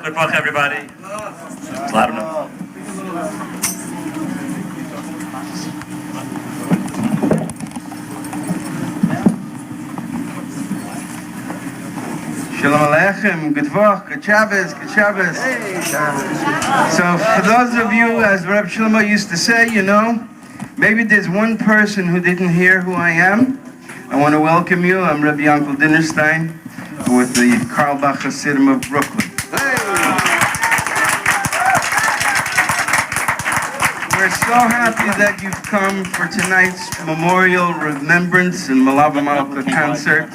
Good luck, everybody. It's loud enough. Menachem, good Woch, good Shabbos, good Shabbos. So for those of you, as Reb Shlomo used to say, you know, maybe there's one person who didn't hear who I am. I want to welcome you. I'm Rabbi Dinnerstein with the Carlebach Hasidim of Brooklyn. We're so happy that you've come for tonight's memorial remembrance and Malava Malka concert.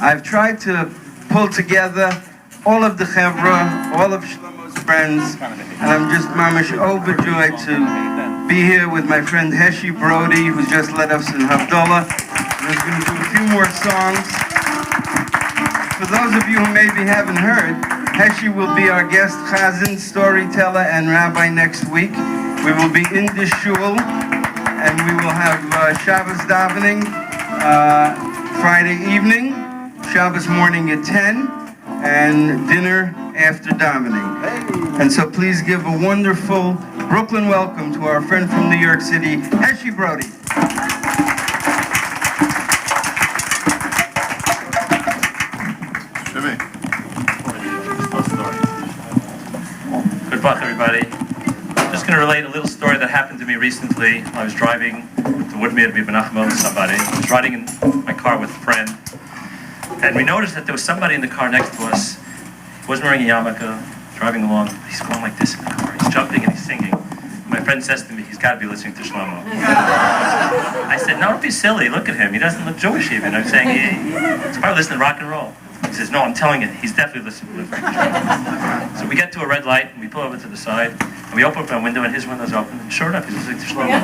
I've tried to pull together all of the Chevra, all of Shlomo's friends, and I'm just mamish overjoyed to be here with my friend Heshi Brody, who just led us in Havdalah. We're going to do a few more songs. For those of you who maybe haven't heard, Heshi will be our guest chazan, storyteller, and rabbi next week. We will be in the shul, and we will have Shabbos davening Friday evening, Shabbos morning at 10, and dinner after davening. And so please give a wonderful Brooklyn welcome to our friend from New York City, Heshi Brody. Good luck, everybody. I'm just going to relate a little story that happened to me recently. I was driving to Woodmere to be Menachem with somebody. I was riding in my car with a friend, and we noticed that there was somebody in the car next to us. He wasn't wearing a yarmulke, driving along. He's going like this in the car. He's jumping and he's singing. My friend says to me, he's got to be listening to Shlomo. I said, no, don't be silly. Look at him. He doesn't look Jewish even. I'm saying, he's probably listening to rock and roll. He says, no, I'm telling you, he's definitely listening to Shlomo. So we get to a red light, and we pull over to the side, and we open up our window, and his window's open, and sure enough, he's listening to Shlomo.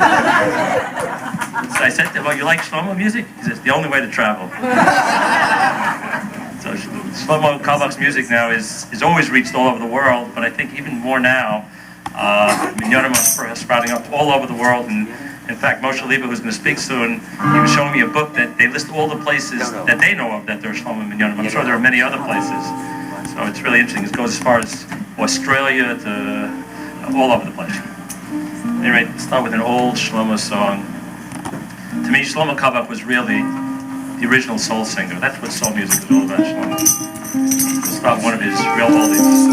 So I said to him, well, you like Shlomo music? He says, the only way to travel. So Shlomo Carlebach's music now is always reached all over the world, but I think even more now, Minyanim are sprouting up all over the world, and in fact, Moshe Liebert, who's going to speak soon, he was showing me a book that they list all the places that they know of that there are Shlomo Minyanim. I'm sure there are many other places. So it's really interesting. It goes as far as Australia to all over the place. Anyway, let's start with an old Shlomo song. To me, Shlomo Carlebach was really the original soul singer. That's what soul music is all about, Shlomo. Let's start one of his real oldies.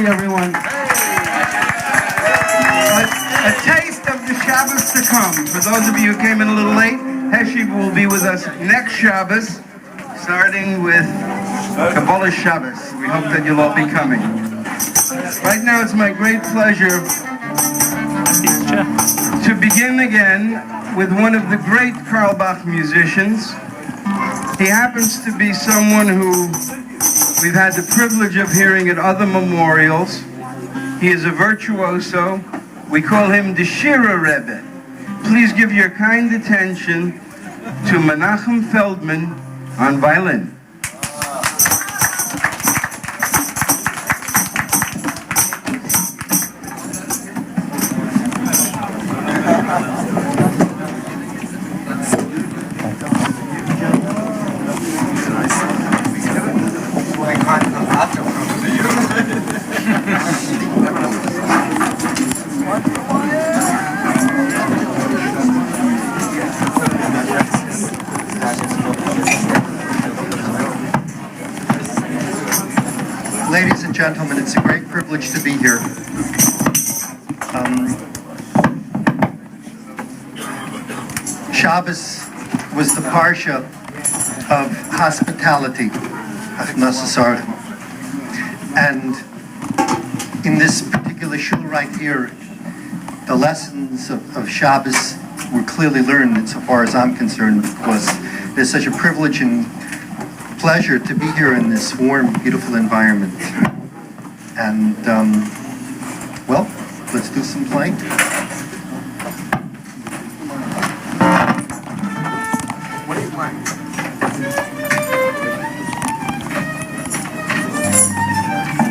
Everyone. A taste of the Shabbos to come. For those of you who came in a little late, Heshiv will be with us next Shabbos, starting with Kabbalah Shabbos. We hope that you'll all be coming. Right now, it's my great pleasure to begin again with one of the great Carlebach musicians. He happens to be someone who we've had the privilege of hearing at other memorials. He is a virtuoso. We call him the Shira Rebbe. Please give your kind attention to Menachem Feldman on violin. Ladies and gentlemen, it's a great privilege to be here. Shabbos was the parsha of hospitality, and in this particular shul right here, the lessons of Shabbos were clearly learned, insofar as I'm concerned, because it's such a privilege and pleasure to be here in this warm, beautiful environment. And, well, let's do some playing. What are you playing? That's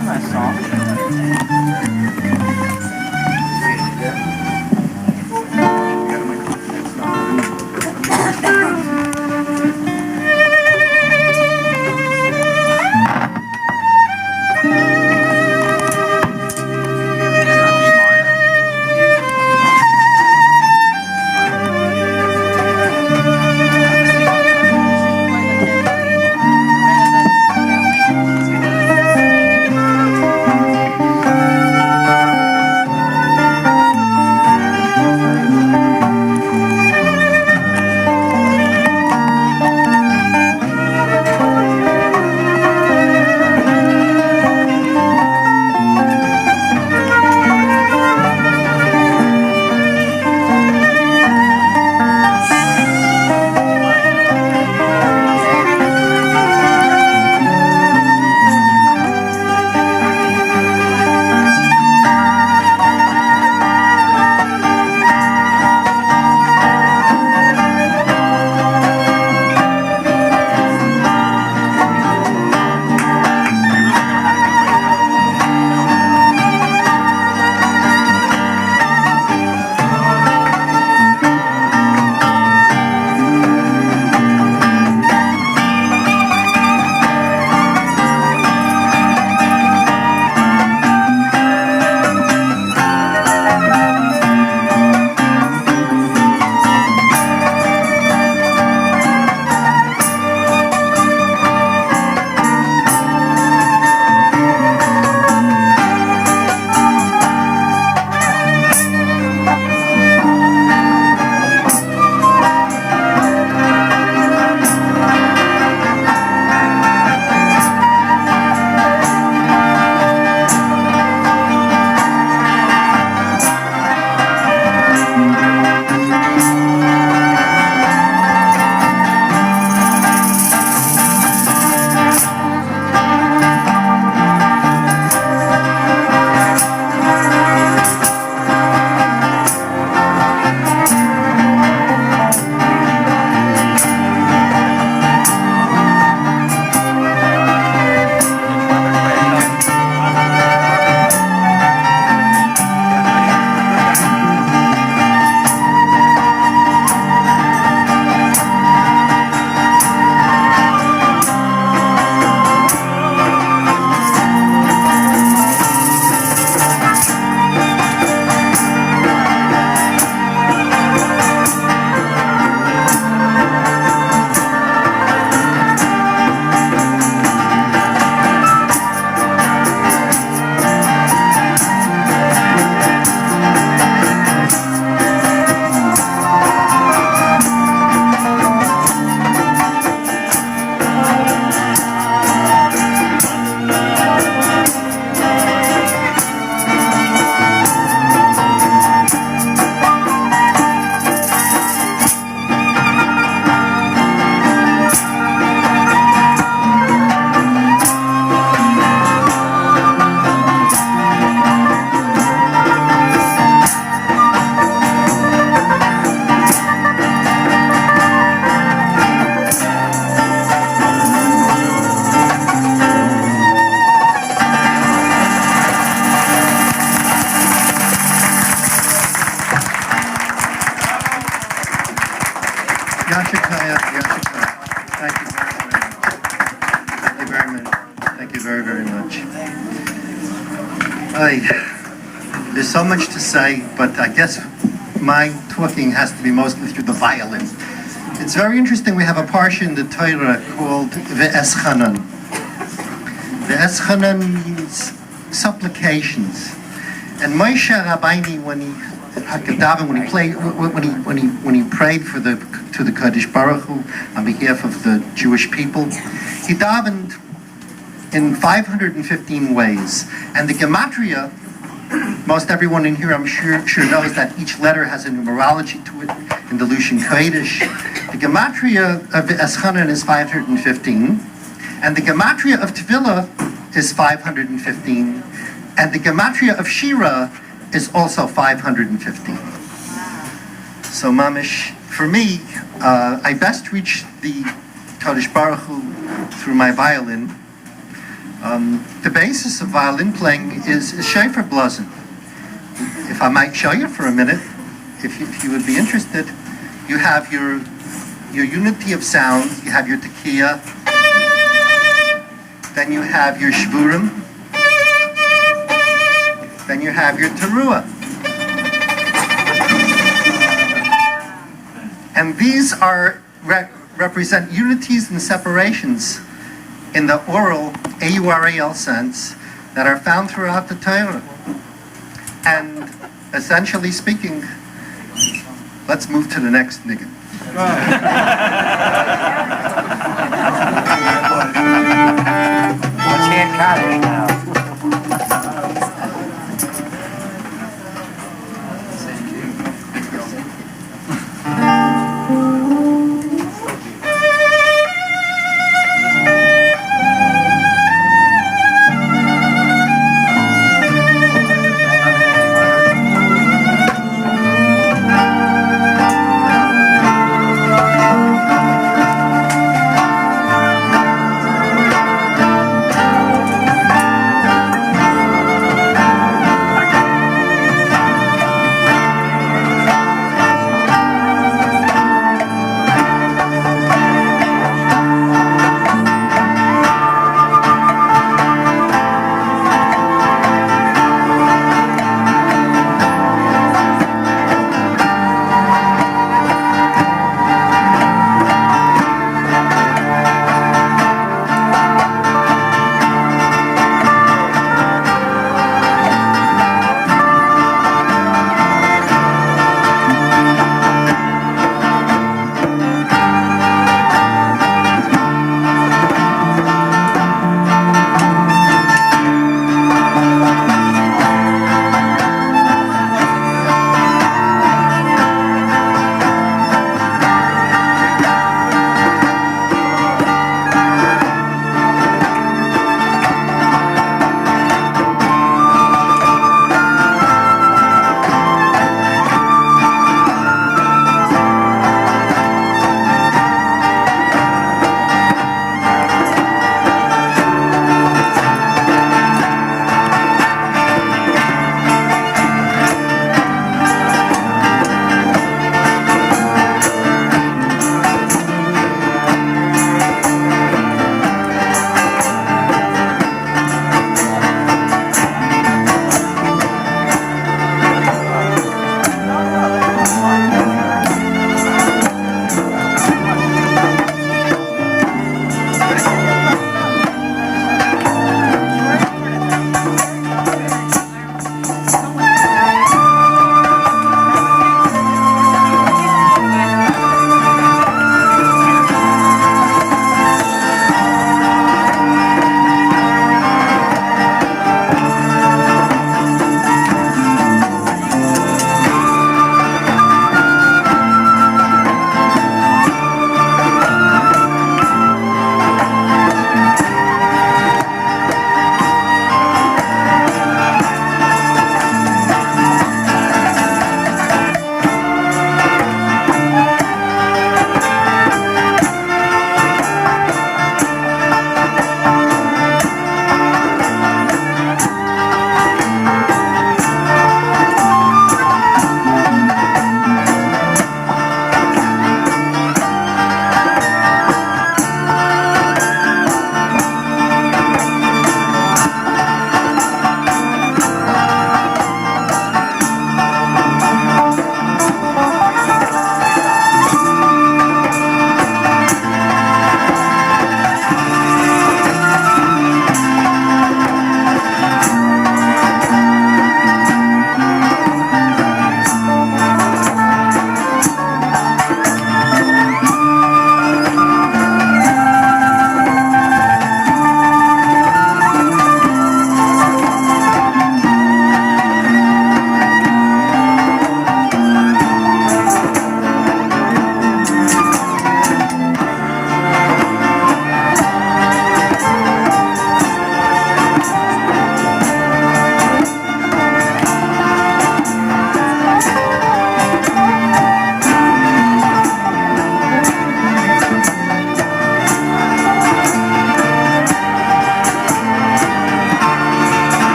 a nice song. very, very much. There's so much to say, but I guess my talking has to be mostly through the violin. It's very interesting. We have a parsha in the Torah called Ve'eschanan. Ve'eschanan means supplications. And Moshe Rabbi, when he prayed to the Kadosh Baruch Hu on behalf of the Jewish people, he davened in 515 ways. And the gematria, most everyone in here I'm sure knows that each letter has a numerology to it in the Lushan Kodesh. The gematria of Eschanan is 515, and the gematria of Tefillah is 515, and the gematria of Shira is also 515. So mamish, for me, I best reach the Kadosh Baruch Hu through my violin. The basis of violin playing is shofar blasen. If I might show you for a minute, if you would be interested, you have your unity of sound, you have your tekiah, then you have your shvurim, then you have your teruah. And these represent unities and separations in the oral, A-U-R-A-L sense, that are found throughout the Torah. And essentially speaking, let's move to the next niggun. Let's hear Kaddish now.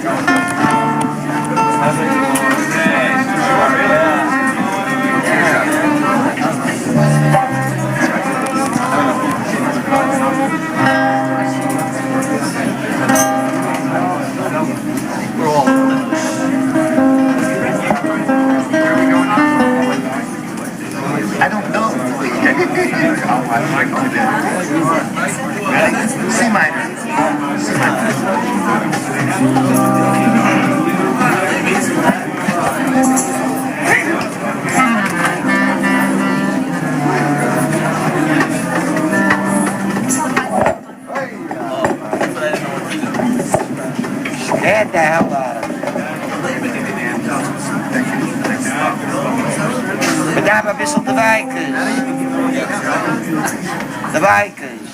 I don't know. C minor. C Scared the hell out of me. We gaan een wissel de wijkers. De wijkers.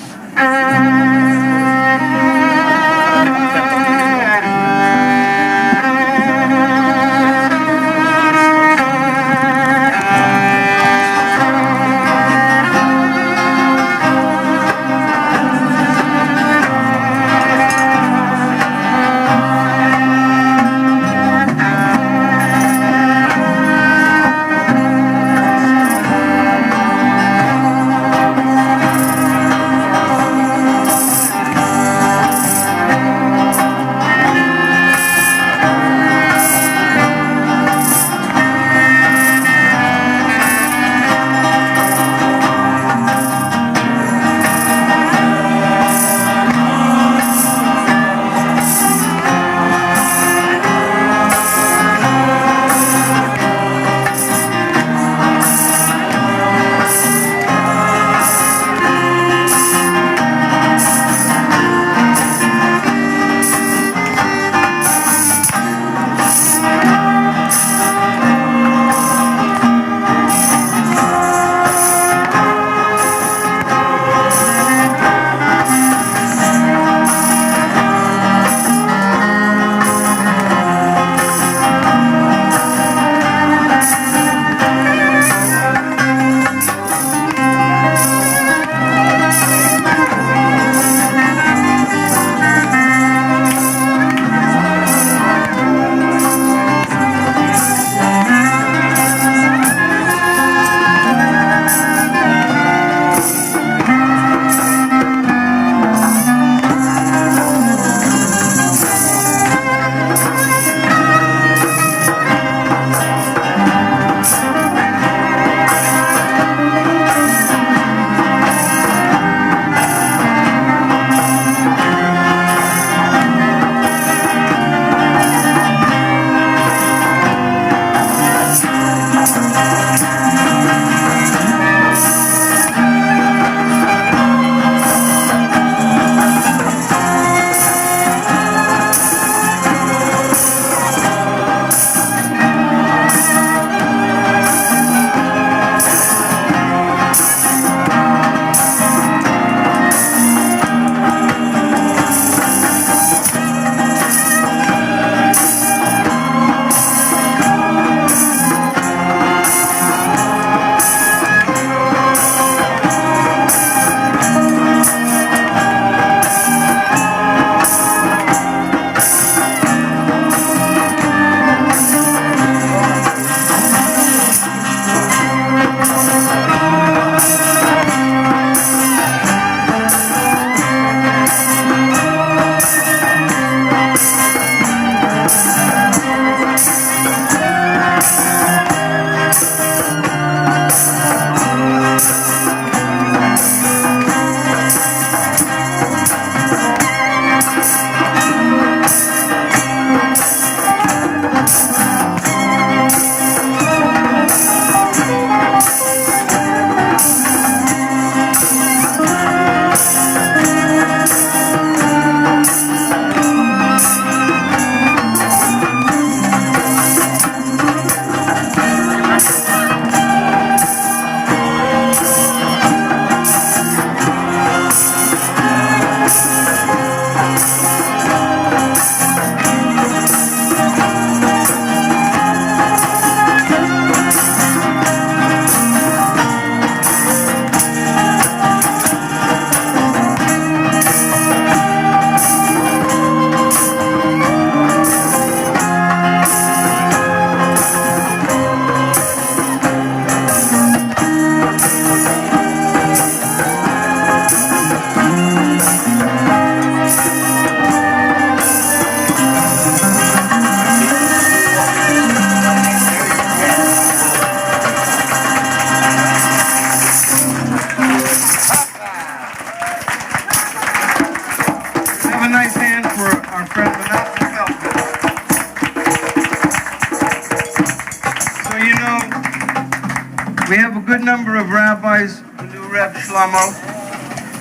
good number of rabbis who knew Reb Shlomo,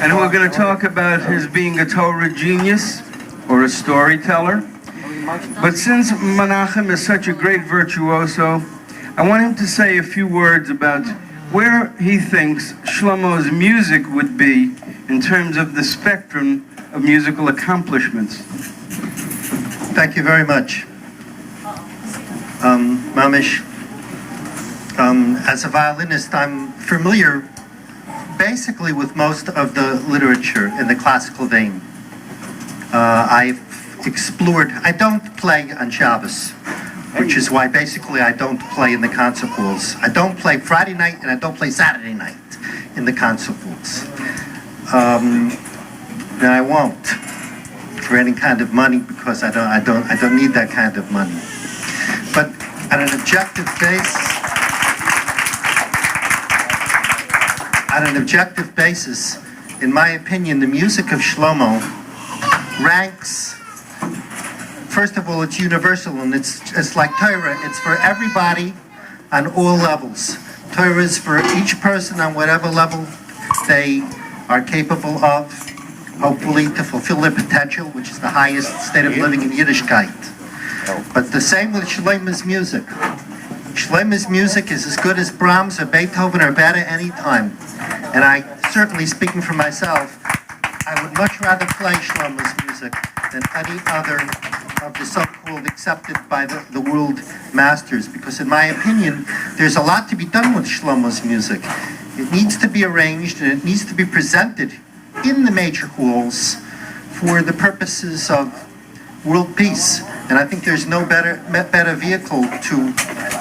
and who are going to talk about his being a Torah genius or a storyteller. But since Menachem is such a great virtuoso, I want him to say a few words about where he thinks Shlomo's music would be in terms of the spectrum of musical accomplishments. Thank you very much. Mamish, as a violinist, I'm familiar basically with most of the literature in the classical vein. I've explored, I don't play on Shabbos, which is why basically I don't play in the concert halls. I don't play Friday night and I don't play Saturday night in the concert halls. And I won't for any kind of money, because I don't need that kind of money. But on an objective basis, in my opinion, the music of Shlomo ranks. First of all, it's universal, and it's like Torah. It's for everybody on all levels. Torah is for each person on whatever level they are capable of, hopefully to fulfill their potential, which is the highest state of living in Yiddishkeit. But the same with Shlomo's music. Shlomo's music is as good as Brahms or Beethoven or better any time. And I, certainly speaking for myself, I would much rather play Shlomo's music than any other of the so-called accepted by the world masters, because in my opinion, there's a lot to be done with Shlomo's music. It needs to be arranged and it needs to be presented in the major halls for the purposes of world peace. And I think there's no better vehicle to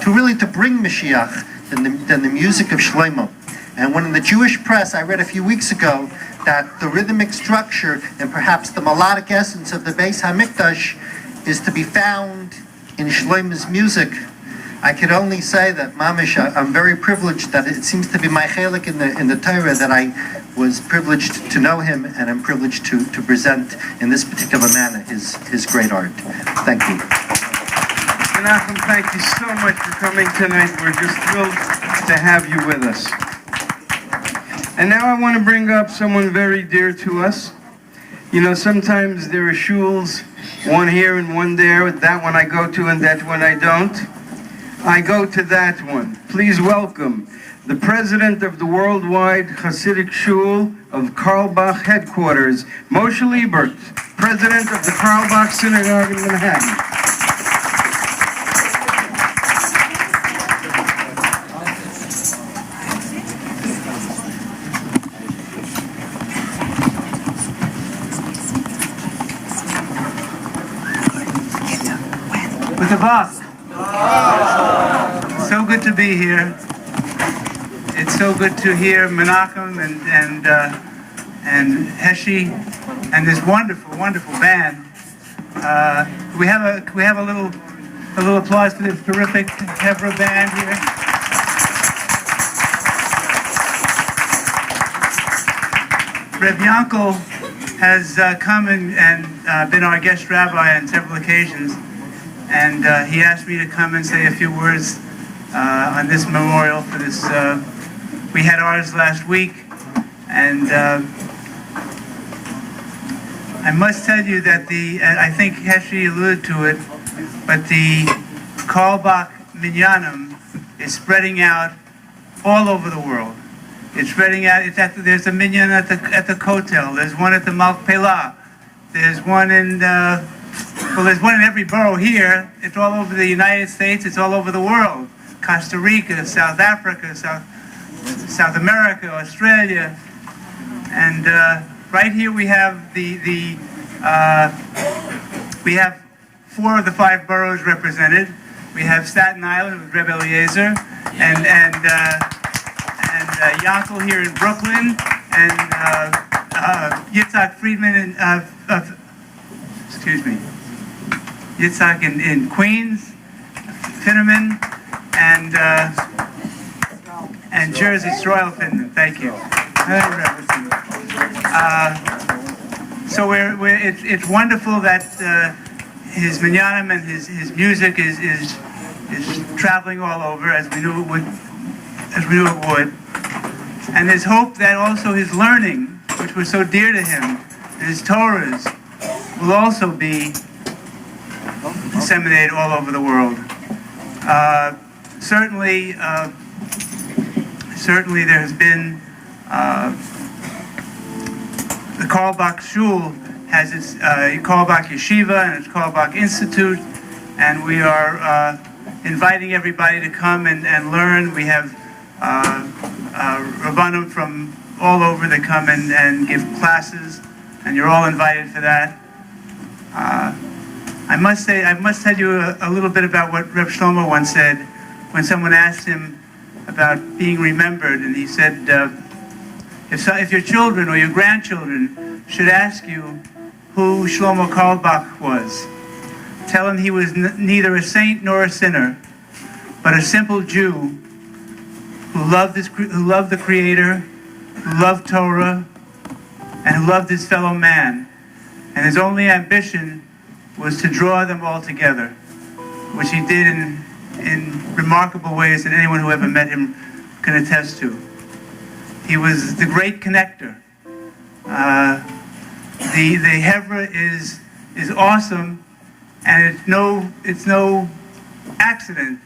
really bring Mashiach than the music of Shlomo. And when in the Jewish press I read a few weeks ago that the rhythmic structure and perhaps the melodic essence of the Beis HaMikdash is to be found in Shlomo's music, I could only say that, Mamish, I'm very privileged that it seems to be my chelik in the Torah that I was privileged to know him, and I'm privileged to present in this particular manner his great art. Thank you. Menachem, thank you so much for coming tonight. We're just thrilled to have you with us. And now I want to bring up someone very dear to us. You know, sometimes there are shuls, one here and one there, that one I go to and that one I don't. I go to that one. Please welcome the president of the Worldwide Hasidic Shul of Carlebach headquarters, Moshe Liebert, president of the Carlebach Synagogue in Manhattan. With the boss. So good to be here. It's so good to hear Menachem and Heshi and this wonderful, wonderful band. We have a little applause for this terrific Hebrew band here. Reb Yankel has come and been our guest rabbi on several occasions. And he asked me to come and say a few words on this memorial for this. We had ours last week, and I must tell you that I think Heshi alluded to it, but the Carlebach Minyanim is spreading out all over the world. It's spreading out. There's a minyan at the Kotel. There's one at the Malpelah. There's one in. There's one in every borough here. It's all over the United States. It's all over the world. Costa Rica, South Africa, South America, Australia, and right here we have we have 4 of the 5 boroughs represented. We have Staten Island with Rebbe Eliezer, and Yankel here in Brooklyn, and Yitzhak Friedman Yitzhak in Queens, Finneman, and Jersey, Stroil, Finneman. Thank you. So it's wonderful that his minyanim and his music is traveling all over, as we knew it would as we knew it would. And there's hope that also his learning, which was so dear to him, and his Torahs, will also be disseminated all over the world. Certainly there has been the Carlebach Shul has its Carlebach Yeshiva and its Carlebach Institute, and we are inviting everybody to come and learn. We have Rabbanim from all over that come and give classes, and you're all invited for that. I must tell you a little bit about what Reb Shlomo once said when someone asked him about being remembered, and he said, if your children or your grandchildren should ask you who Shlomo Carlebach was, tell them he was neither a saint nor a sinner, but a simple Jew who loved the Creator, who loved Torah, and who loved his fellow man. And his only ambition was to draw them all together, which he did in remarkable ways that anyone who ever met him can attest to. He was the great connector. The Hevra is awesome, and it's no accident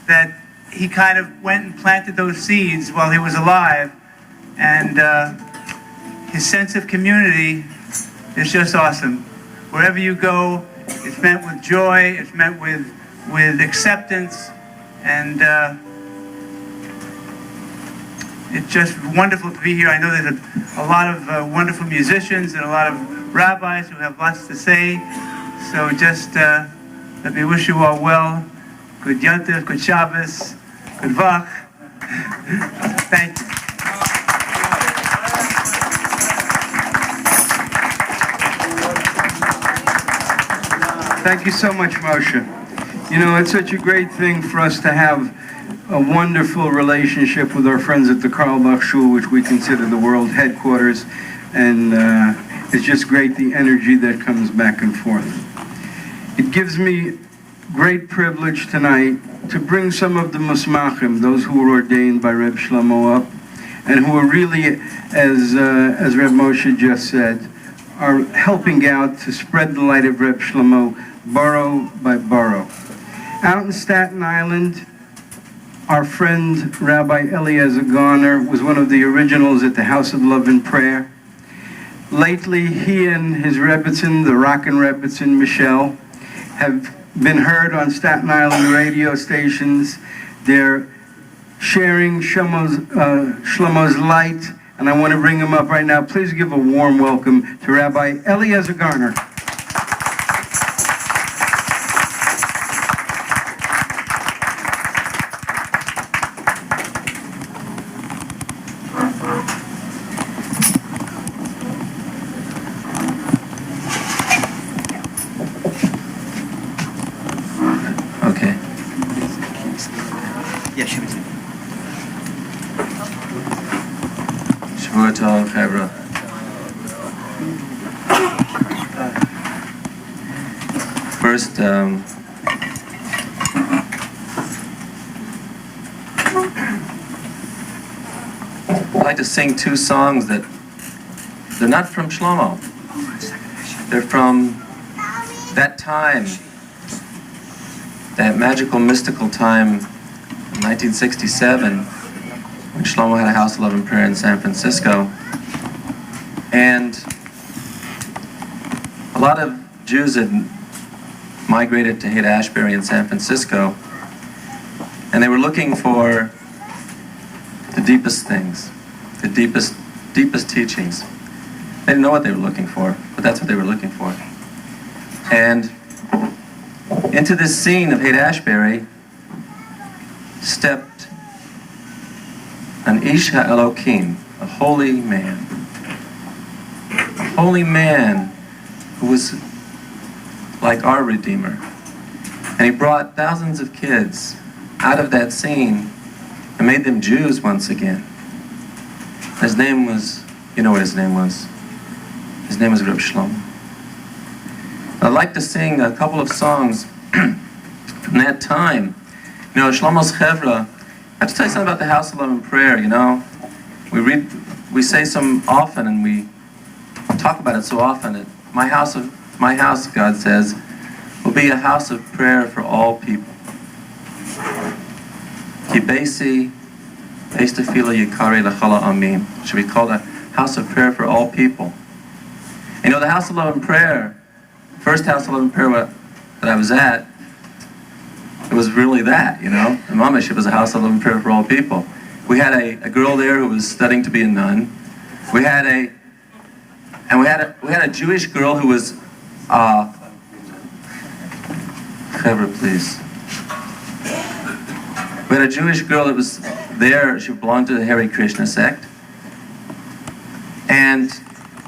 that he kind of went and planted those seeds while he was alive, and his sense of community is just awesome. Wherever you go, it's met with joy, it's met with acceptance, and it's just wonderful to be here. I know there's a lot of wonderful musicians and a lot of rabbis who have lots to say, so just let me wish you all well. Good Yontif, good Shabbos, good Vach. Thank you. Thank you so much, Moshe. You know, it's such a great thing for us to have a wonderful relationship with our friends at the Carlebach Shul, which we consider the world headquarters, and it's just great the energy that comes back and forth. It gives me great privilege tonight to bring some of the Musmachim, those who were ordained by Reb Shlomo, up, and who are really, as Reb Moshe just said, are helping out to spread the light of Reb Shlomo borough by borough. Out in Staten Island, our friend Rabbi Eliezer Garner was one of the originals at the House of Love and Prayer. Lately, he and his Rebbetzin, the Rockin Rebbetzin, Michele, have been heard on Staten Island radio stations. They're sharing Shlomo's light, and I want to bring him up right now. Please give a warm welcome to Rabbi Eliezer Garner. First, I'd like to sing two songs that they're not from Shlomo. They're from that time, that magical, mystical time in 1967, when Shlomo had a House of Love and Prayer in San Francisco. And a lot of Jews had migrated to Haight-Ashbury in San Francisco, and they were looking for the deepest things, the deepest teachings. They didn't know what they were looking for, but that's what they were looking for. And into this scene of Haight-Ashbury stepped an Ish HaElokim, a holy man. A holy man who was like our Redeemer. And he brought thousands of kids out of that scene and made them Jews once again. His name was, you know what his name was? His name was Reb Shlomo. I'd like to sing a couple of songs from that time. You know, Shlomo's Chevra I have to tell you something about the House of Love and Prayer. We say so often, and we talk about it so often. That my house, God says, will be a house of prayer for all people. Ki beisi beis tefila yikari l'chala amin. Should be called a house of prayer for all people. The House of Love and Prayer, first House of Love and Prayer that I was at, it was really that, The Mamish, it was a House of Love and Prayer for all people. We had a girl there who was studying to be a nun. We had a Jewish girl who was, Chevra, please. We had a Jewish girl that was there. She belonged to the Hare Krishna sect. And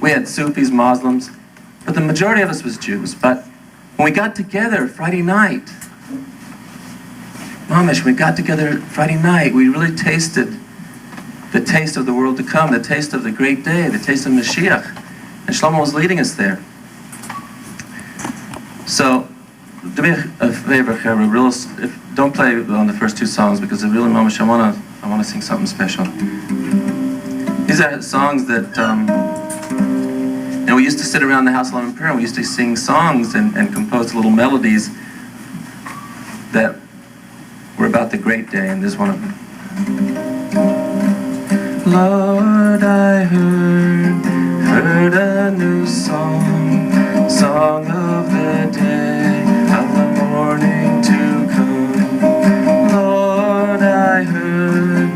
we had Sufis, Muslims, but the majority of us was Jews. But when we got together Friday night, Mamish, we got together Friday night, we really tasted the taste of the world to come, the taste of the great day, the taste of Mashiach. And Shlomo was leading us there. So, do me a favor, Chevra, don't play on the first two songs, because really, Mamish, I want to sing something special. These are songs that, we used to sit around the House of Love and Prayer, and we used to sing songs and compose little melodies that were about the great day, and there's one of them. Lord, I heard a new song of the day, of the morning to come. Lord, I heard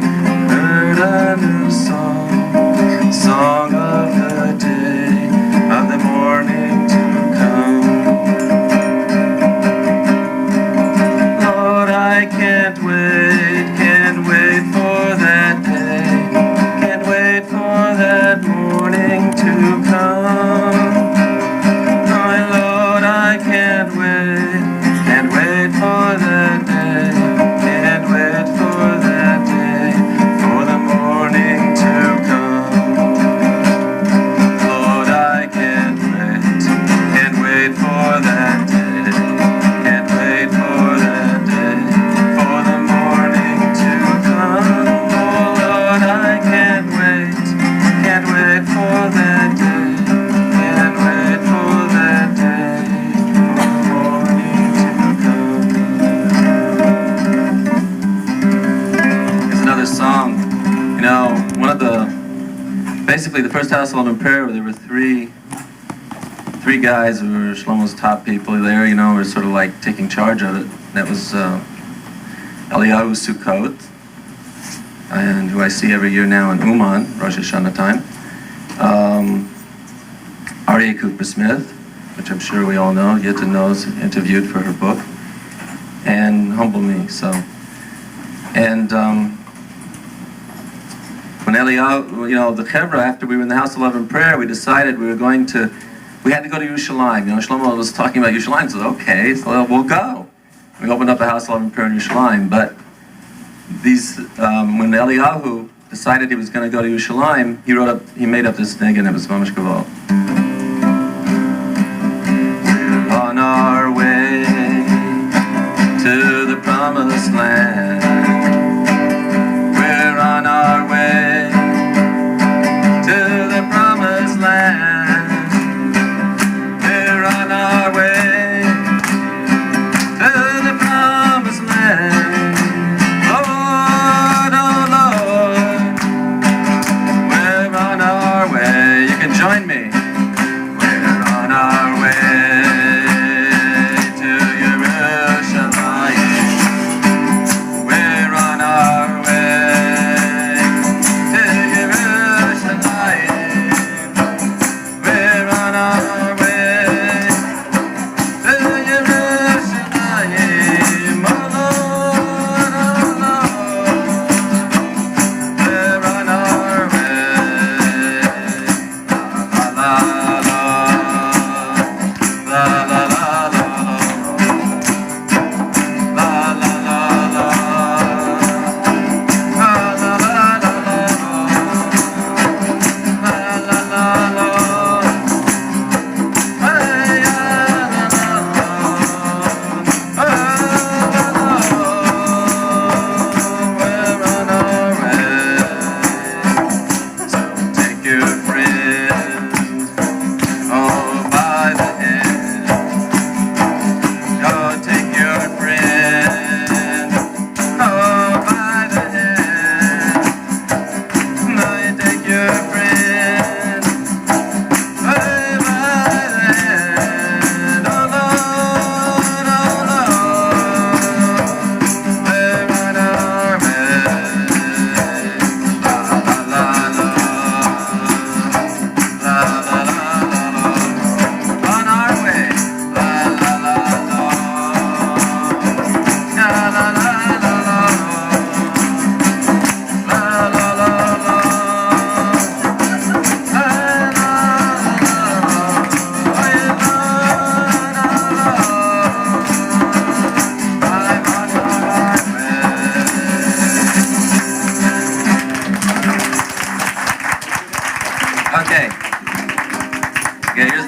a new song of the day, of the morning to come. Lord, I can't wait for that day, can't wait for that morning to come. My Lord, I can't wait for that day, can't wait for that day, for the morning to come. Lord, I can't wait for that day, can't wait for that day, for the morning to come. Oh Lord, I can't wait for that day, can't wait for that day, for the morning to come. Here's another song. Basically the first House of Love and Prayer, there were three guys who were Shlomo's top people there, were sort of like taking charge of it. That was Eliyahu Sukkot, and who I see every year now in Uman, Rosh Hashanah time. Aryeh Cooper-Smith, which I'm sure we all know, Yitta knows, interviewed for her book, and Humble Me. And when Eliyahu, the Chevra, after we were in the House of Love and Prayer, we decided we had to go to Yerushalayim. Shlomo was talking about Yerushalayim, so okay, so we'll go. We opened up a House of Love and Prayer in Yerushalayim, but when Eliyahu decided he was going to go to Yerushalayim, he made up this thing, and it was Mamash Gavol. We're on our way to the promised land. We're on our way to the promised land. We're on our way to the promised land. Lord, oh Lord, we're on our way. You can join me. We're on our way to Yerushalayim. We're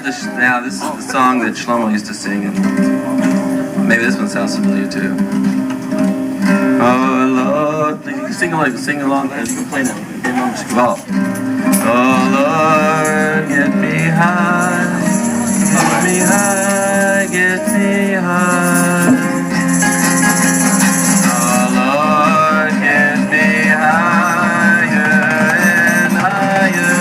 this is the song that Shlomo used to sing, and maybe this one sounds familiar too. Oh Lord, you can sing along, play now. Well, oh Lord, get me high, get me high, get me high. Oh Lord, get me higher and higher.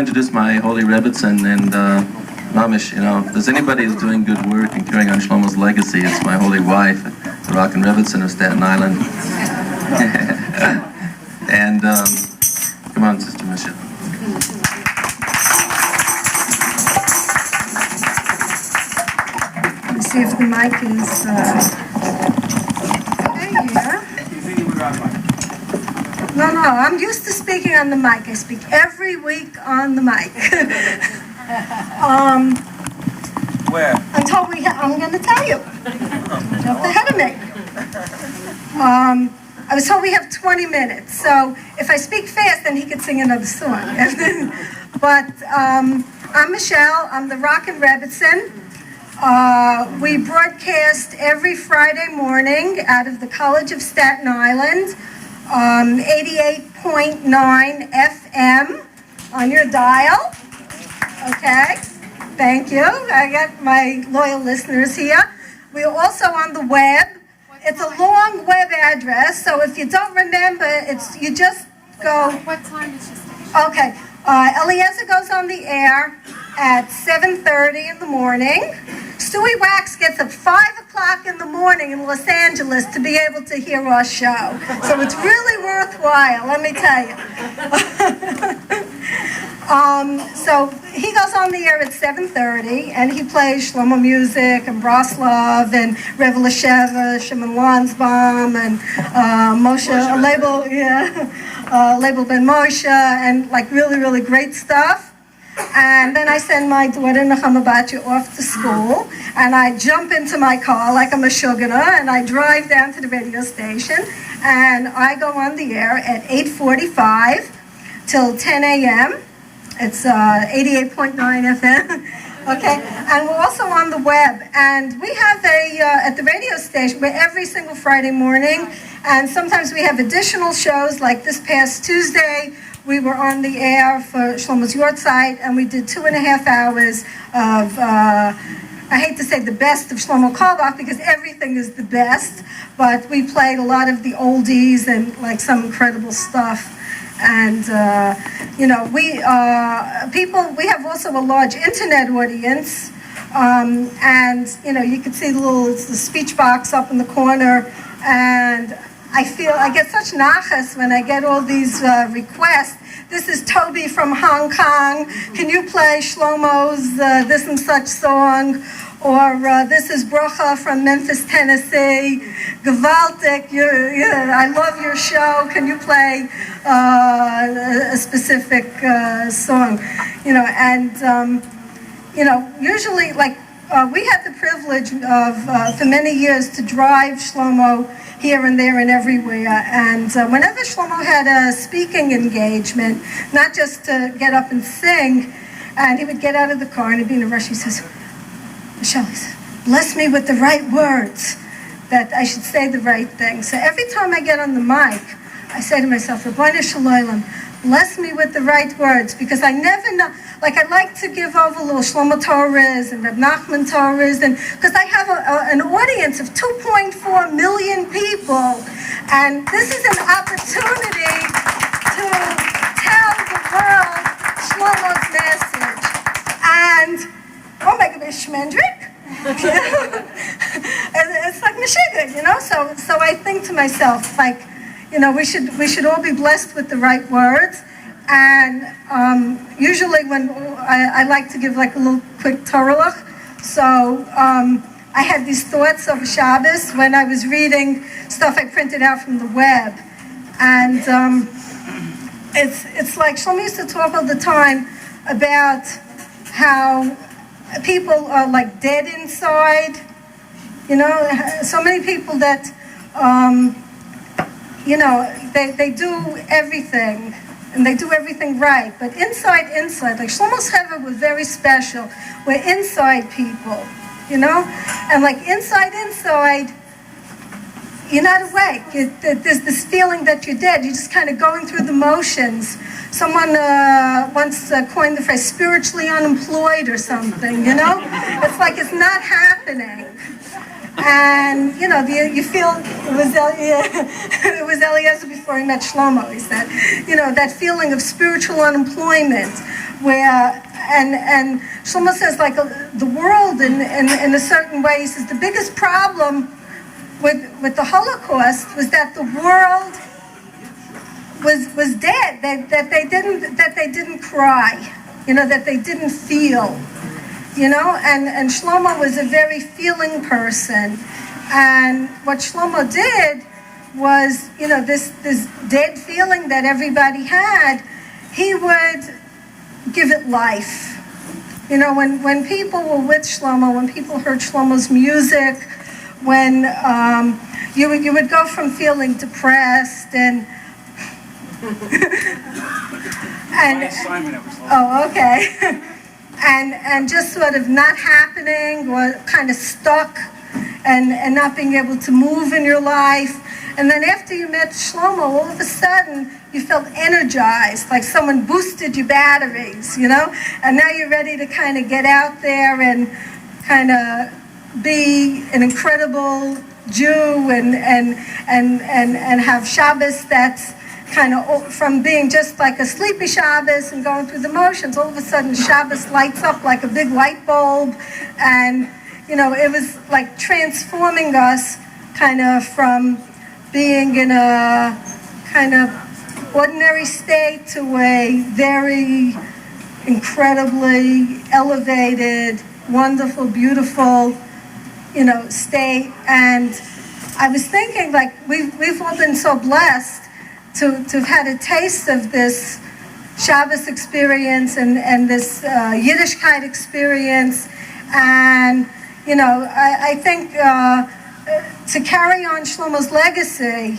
Introduce my holy Rebbetzin and Mamish, there's anybody who's doing good work and carrying on Shlomo's legacy, it's my holy wife, the Rockin Rebbetzin of Staten Island. And come on, Sister Michele. Let's see if the mic is okay here. No, I'm used to speaking on the mic. I speak every week on the mic. Where? Until I'm going to tell you. Jump ahead of me. I was told we have 20 minutes, so if I speak fast, then he could sing another song. But I'm Michele. I'm the Rockin Rebbetzin. We broadcast every Friday morning out of the College of Staten Island, 88.9 FM on your dial. Okay, thank you. I got my loyal listeners here. We are also on the web. It's a long web address, so if you don't remember, you just go. What time is your station? Okay, Eliezer goes on the air at 7:30 in the morning. Stewie Wax gets up 5 o'clock in the morning in Los Angeles to be able to hear our show. So it's really worthwhile, let me tell you. So he goes on the air at 7:30, and he plays Shlomo music and Braslov and Rev Lesheva, Shimon Lansbaum and Moshe, Label Ben Moshe, and like really, really great stuff. And then I send my daughter Nechama Batya off to school, and I jump into my car like I'm a shugana, and I drive down to the radio station, and I go on the air at 8:45 till 10 a.m. It's 88.9 FM. Okay, and we're also on the web, and we have at the radio station, we're every single Friday morning, and sometimes we have additional shows, like this past Tuesday, we were on the air for Shlomo's Yortzeit, and we did 2.5 hours of, I hate to say the best of Shlomo Carlebach, because everything is the best, but we played a lot of the oldies and like some incredible stuff. And, we have also a large internet audience, and, you can see the speech box up in the corner, and I get such nachas when I get all these requests. This is Toby from Hong Kong. Can you play Shlomo's this and such song? Or this is Bracha from Memphis, Tennessee. Gewaltig, I love your show. Can you play a specific song? Usually, we had the privilege of, for many years, to drive Shlomo here and there and everywhere. And whenever Shlomo had a speaking engagement, not just to get up and sing, and he would get out of the car and he'd be in a rush, he says, Michele, bless me with the right words, that I should say the right thing. So every time I get on the mic, I say to myself, Rabbi Shalom, bless me with the right words, because I never know, I like to give over little Shlomo Torahs and Reb Nachman Torahs, and because I have an audience of 2.4 million people, and this is an opportunity to tell the world Shlomo's message. And, oh my goodness, Shmendrik? It's like Michele, so I think to myself, we should all be blessed with the right words. And usually when I like to give a little quick Torah, so I had these thoughts over Shabbos when I was reading stuff I printed out from the web. And it's like Shlomo used to talk all the time about how people are dead inside. So many people that, they do everything, and they do everything right, but inside, like Shlomo's Chevra was very special. We're inside people, and inside, you're not awake. There's this feeling that you're dead. You're just kind of going through the motions. Someone once coined the phrase spiritually unemployed or something, It's like it's not happening. And, you feel, it was Eliezer before he met Shlomo, he said, that feeling of spiritual unemployment where, and Shlomo says, the world in a certain way, he says, the biggest problem with the Holocaust was that the world was dead, that they didn't cry, that they didn't feel. And Shlomo was a very feeling person. And what Shlomo did was, this dead feeling that everybody had, he would give it life. When people were with Shlomo, when people heard Shlomo's music, when you would go from feeling depressed and okay. and just sort of not happening, or kind of stuck, and not being able to move in your life. And then after you met Shlomo, all of a sudden you felt energized, like someone boosted your batteries, and now you're ready to kind of get out there and kind of be an incredible Jew and have Shabbos that's kind of from being just like a sleepy Shabbos and going through the motions. All of a sudden Shabbos lights up like a big light bulb, and it was like transforming us kind of from being in a kind of ordinary state to a very incredibly elevated, wonderful, beautiful, state. And I was thinking, like, we've all been so blessed to have had a taste of this Shabbos experience and this Yiddishkeit experience. And, I think to carry on Shlomo's legacy,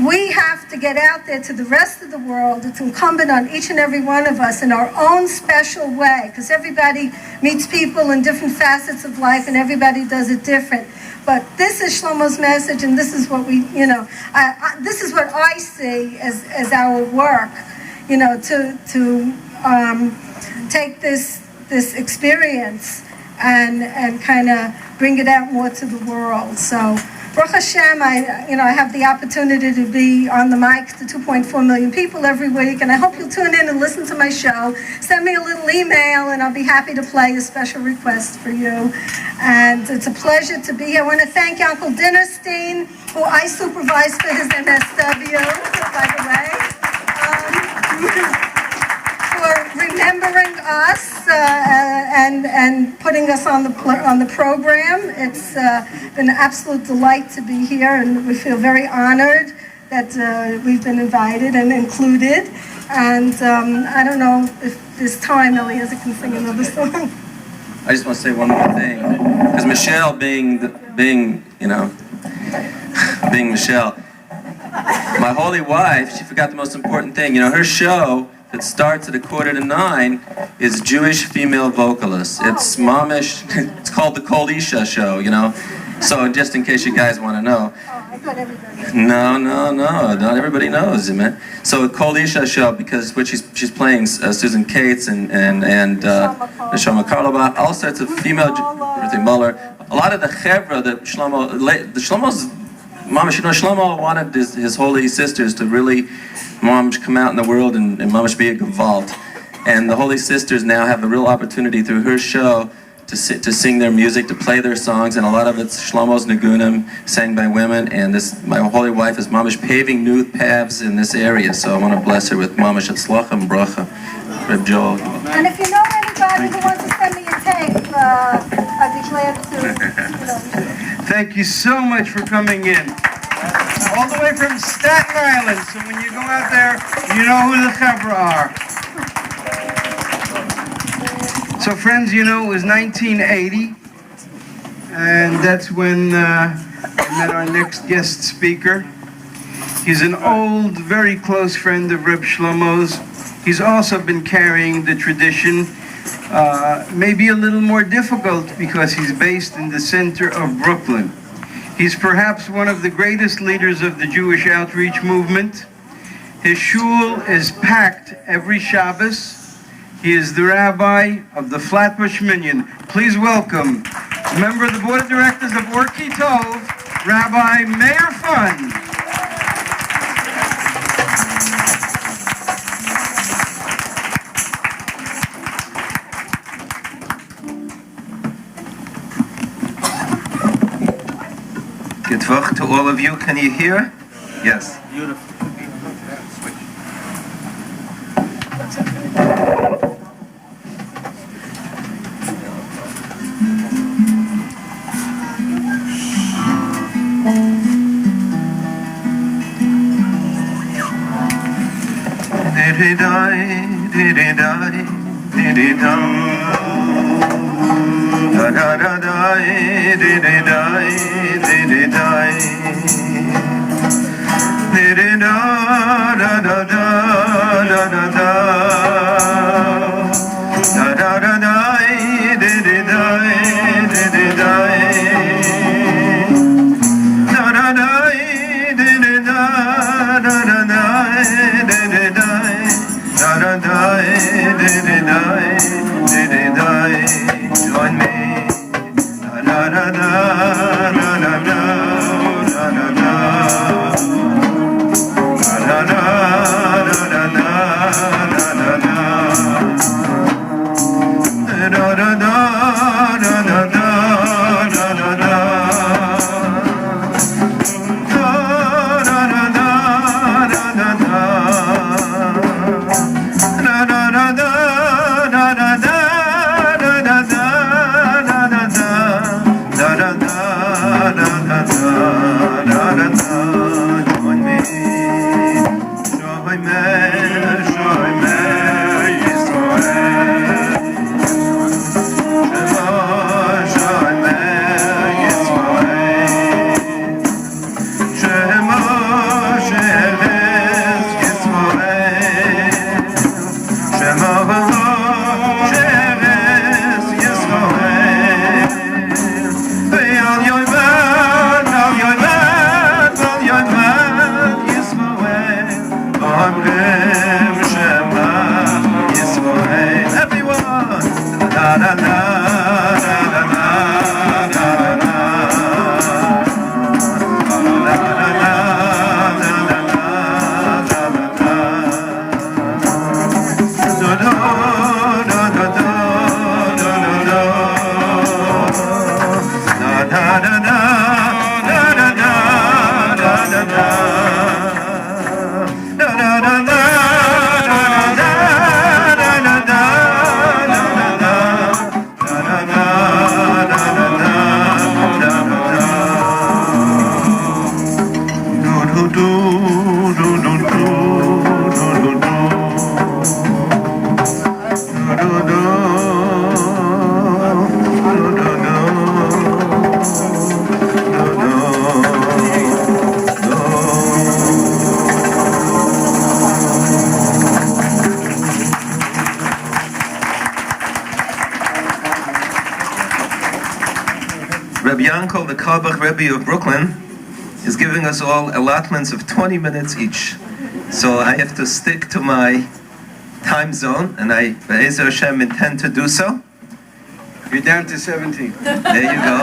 we have to get out there to the rest of the world. It's incumbent on each and every one of us in our own special way, because everybody meets people in different facets of life and everybody does it different. But this is Shlomo's message, and this is what this is what I see as our work, to take this experience and kind of bring it out more to the world. So, Baruch Hashem, I have the opportunity to be on the mic to 2.4 million people every week, and I hope you'll tune in and listen to my show. Send me a little email, and I'll be happy to play a special request for you. And it's a pleasure to be here. I want to thank Uncle Dinnerstein, who I supervise for his MSW, by the way, for remembering us and putting us on the program. It's been an absolute delight to be here, and we feel very honored that we've been invited and included. And I don't know if this time Eliezer can sing another song. I just want to say one more thing, because Michele, being Michele, my holy wife, she forgot the most important thing. Her show that starts at 8:45 is Jewish female vocalists. It's mamish. It's called the Kol Isha show. So just in case you guys want to know. Oh, I thought everybody. No, not everybody knows, man. So a Kol Isha show, because she's playing Susan Cates and Neshama Carlebach, all sorts of female Muller. A lot of the chevra that Shlomo's mamish, Shlomo wanted his holy sisters to really mamish come out in the world and mamish be a gewalt. And the holy sisters now have a real opportunity through her show to sing their music, to play their songs, and a lot of it's Shlomo's Nagunim sang by women. And my holy wife is mamish paving new paths in this area. So I want to bless her with mamish atzlacha and bracha. Reb Joel. And if you know anybody who wants to send me a tape, I'd be glad to. Thank you so much for coming in. All the way from Staten Island, so when you go out there, you know who the Chevra are. So friends, it was 1980, and that's when I met our next guest speaker. He's an old, very close friend of Reb Shlomo's. He's also been carrying the tradition, maybe a little more difficult because he's based in the center of Brooklyn. He's perhaps one of the greatest leaders of the Jewish outreach movement. His shul is packed every Shabbos. He is the rabbi of the Flatbush Minyan. Please welcome, member of the board of directors of Orki Tov, Rabbi Meir Fun. Good work to all of you. Can you hear? Yes. Beautiful. Join me. The Carlebach Rebbe of Brooklyn is giving us all allotments of 20 minutes each. So I have to stick to my time zone, and I, Be'ezer Hashem, intend to do so. You're down to 17. There you go.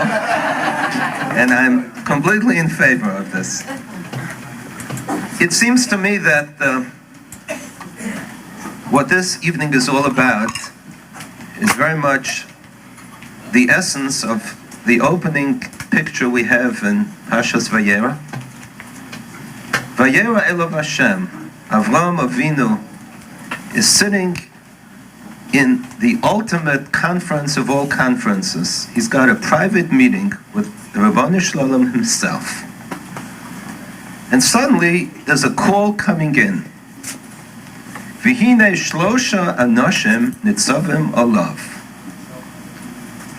And I'm completely in favor of this. It seems to me that what this evening is all about is very much the essence of the opening picture we have in Parshas Vayera. Vayera Elov Hashem, Avraham Avinu, is sitting in the ultimate conference of all conferences. He's got a private meeting with the Ribono Shel Olam himself. And suddenly, there's a call coming in. V'hinei shlosha anoshim nitzavim olav.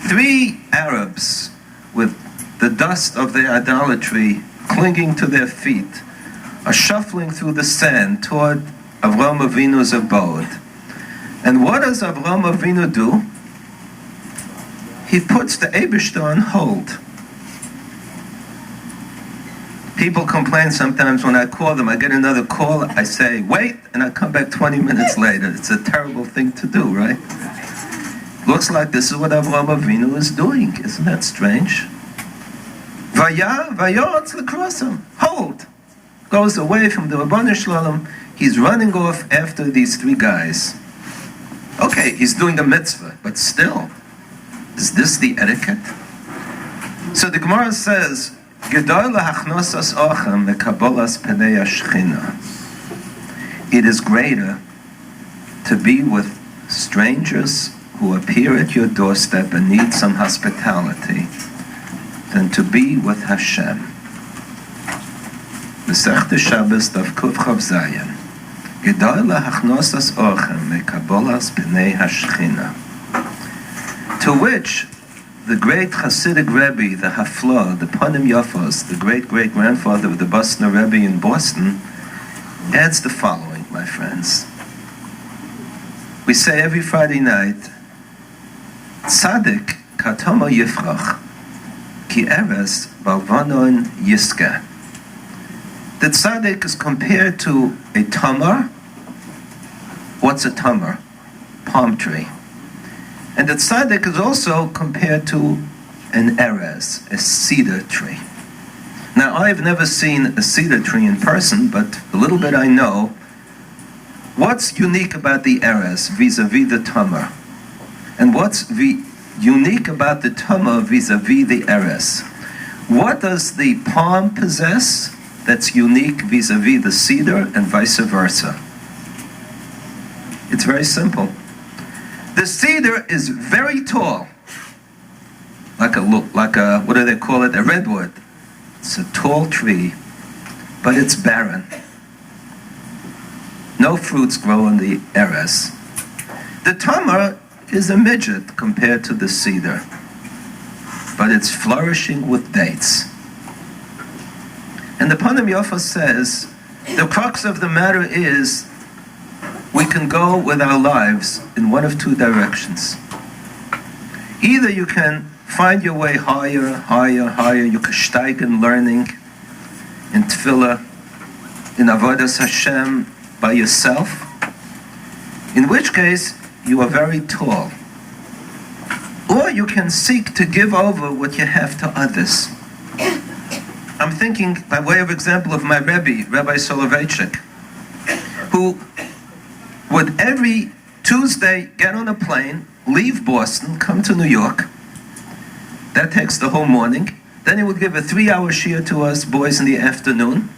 3 Arabs with the dust of their idolatry clinging to their feet are shuffling through the sand toward Avraham Avinu's abode. And what does Avraham Avinu do? He puts the Eibishter on hold. People complain sometimes when I call them, I get another call, I say, wait, and I come back 20 minutes later. It's a terrible thing to do, right? Looks like this is what Avraham Avinu is doing. Isn't that strange? Vayotz l'krosim. Hold. Goes away from the Ribono Shel Olam. He's running off after these 3 guys. Okay, he's doing a mitzvah, but still, is this the etiquette? So the Gemara says, Gedol hachnosas ochem mekabolas penei hashchina. It is greater to be with strangers who appear at your doorstep and need some hospitality than to be with Hashem. Masechta Shabbos Daf Kuf Chav Zayin. Gedol hachnosas orchem mekabolas b'nei hashchina. To which the great Hasidic Rebbe, the Hafla, the Panim Yafos, the great-great-grandfather of the Boston Rebbe in Boston, adds the following, my friends. We say every Friday night, Tzadik katomo yifrach, ki eres balvanon yiska. The tzaddik is compared to a tamar. What's a tamar? Palm tree. And the tzaddik is also compared to an erez, a cedar tree. Now, I've never seen a cedar tree in person, but a little bit I know. What's unique about the erez vis-a-vis the tamar? And what's unique about the tamar vis-a-vis the erez? What does the palm possess that's unique vis-a-vis the cedar and vice versa? It's very simple. The cedar is very tall, like a what do they call it? A redwood. It's a tall tree, but it's barren. No fruits grow on the erez. The tamar is a midget compared to the cedar, but it's flourishing with dates. And the Panim Yofa says, the crux of the matter is, we can go with our lives in one of two directions. Either you can find your way higher, higher, higher, you can steigen learning in tefillah, in avodas Hashem, by yourself, in which case you are very tall. Or you can seek to give over what you have to others. I'm thinking, by way of example, of my Rebbe, Rabbi Soloveitchik, who would every Tuesday get on a plane, leave Boston, come to New York. That takes the whole morning. Then he would give a 3-hour shiur to us boys in the afternoon.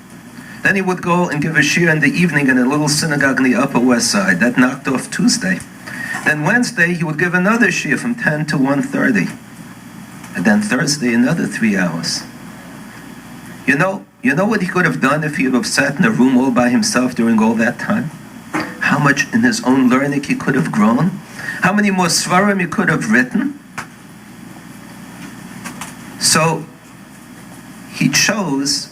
Then he would go and give a shiur in the evening in a little synagogue in the Upper West Side. That knocked off Tuesday. Then Wednesday he would give another shiur from 10 to 1:30. And then Thursday another 3 hours. You know what he could have done if he would have sat in a room all by himself during all that time? How much in his own learning he could have grown? How many more svarim he could have written? So he chose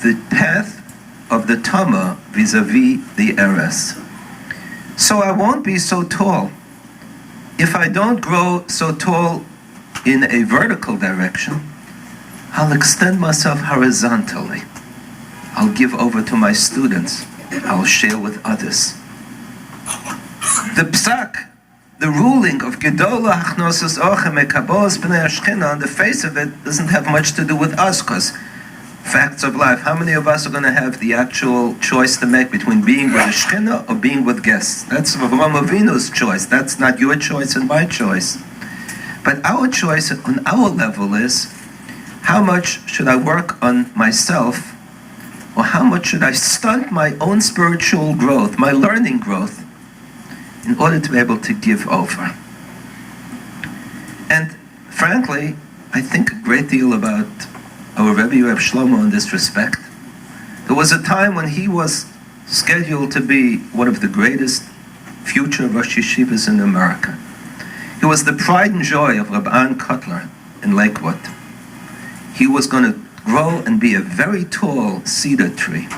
the path of the tamar vis-a-vis the erez. So I won't be so tall. If I don't grow so tall in a vertical direction, I'll extend myself horizontally. I'll give over to my students. I'll share with others. The psak, the ruling of Gedola Hachnosas Ochem Ekabolas B'nei Ashchina, on the face of it, doesn't have much to do with us, because facts of life, how many of us are going to have the actual choice to make between being with a Shechina or being with guests? That's Avraham Avinu's choice. That's not your choice and my choice. But our choice on our level is, how much should I work on myself, or how much should I stunt my own spiritual growth, my learning growth, in order to be able to give over? And frankly, I think a great deal about our Rebbe Reb Shlomo in this respect. There was a time when he was scheduled to be one of the greatest future Rosh Yeshivas in America. He was the pride and joy of Rabbi Ann Cutler in Lakewood. He was going to grow and be a very tall cedar tree.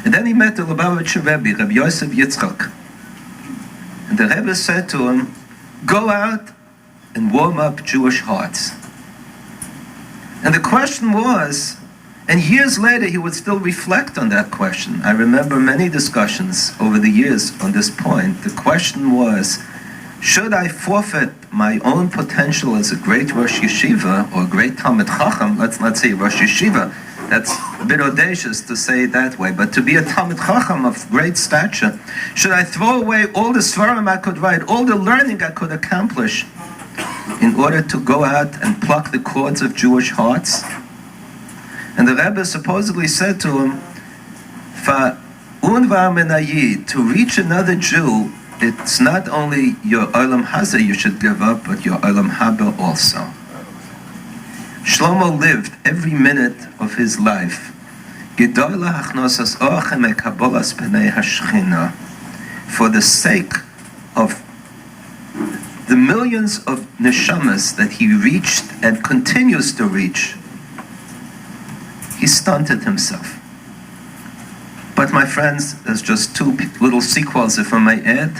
And then he met the Lubavitcher Rebbe, Rabbi Yosef Yitzchak. And the Rebbe said to him, go out and warm up Jewish hearts. And the question was, and years later he would still reflect on that question. I remember many discussions over the years on this point. The question was, should I forfeit my own potential as a great Rosh Yeshiva or a great Talmid Chacham? Let's not say Rosh Yeshiva. That's a bit audacious to say it that way. But to be a Talmid Chacham of great stature, should I throw away all the svarim I could write, all the learning I could accomplish, in order to go out and pluck the chords of Jewish hearts? And the Rebbe supposedly said to him, to reach another Jew, it's not only your Olam Hazeh you should give up, but your Olam Haba also. Shlomo lived every minute of his life For the sake of the millions of neshamas that he reached and continues to reach, he stunted himself. But my friends, there's just two little sequels, if I may add.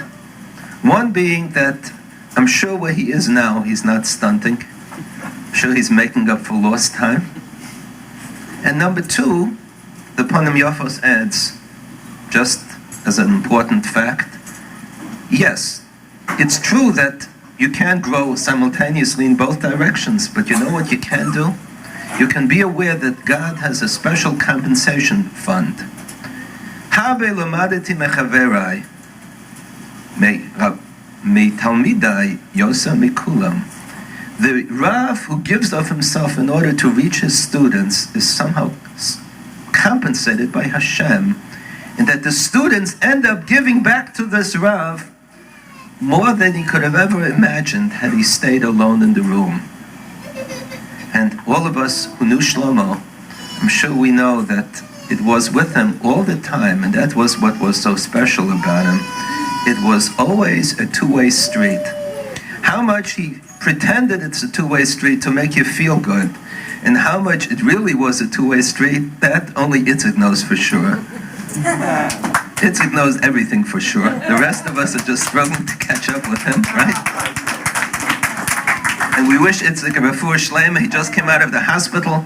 One being that I'm sure where he is now, he's not stunting. I'm sure he's making up for lost time. And number two, the Panim Yafos adds, just as an important fact, yes, it's true that you can grow simultaneously in both directions, but you know what you can do? You can be aware that God has a special compensation fund. Habe lomadeti mechaverai metalmidai yosa mikulam. The Rav who gives of himself in order to reach his students is somehow compensated by Hashem, and that the students end up giving back to this Rav more than he could have ever imagined had he stayed alone in the room. And all of us who knew Shlomo, I'm sure we know that it was with him all the time, and that was what was so special about him. It was always a two-way street. How much he pretended it's a two-way street to make you feel good, and how much it really was a two-way street, that only Yitzhak knows for sure. Yitzhak knows everything for sure. The rest of us are just struggling to catch up with him, right? And we wish Yitzhak a refuah shlema. He just came out of the hospital.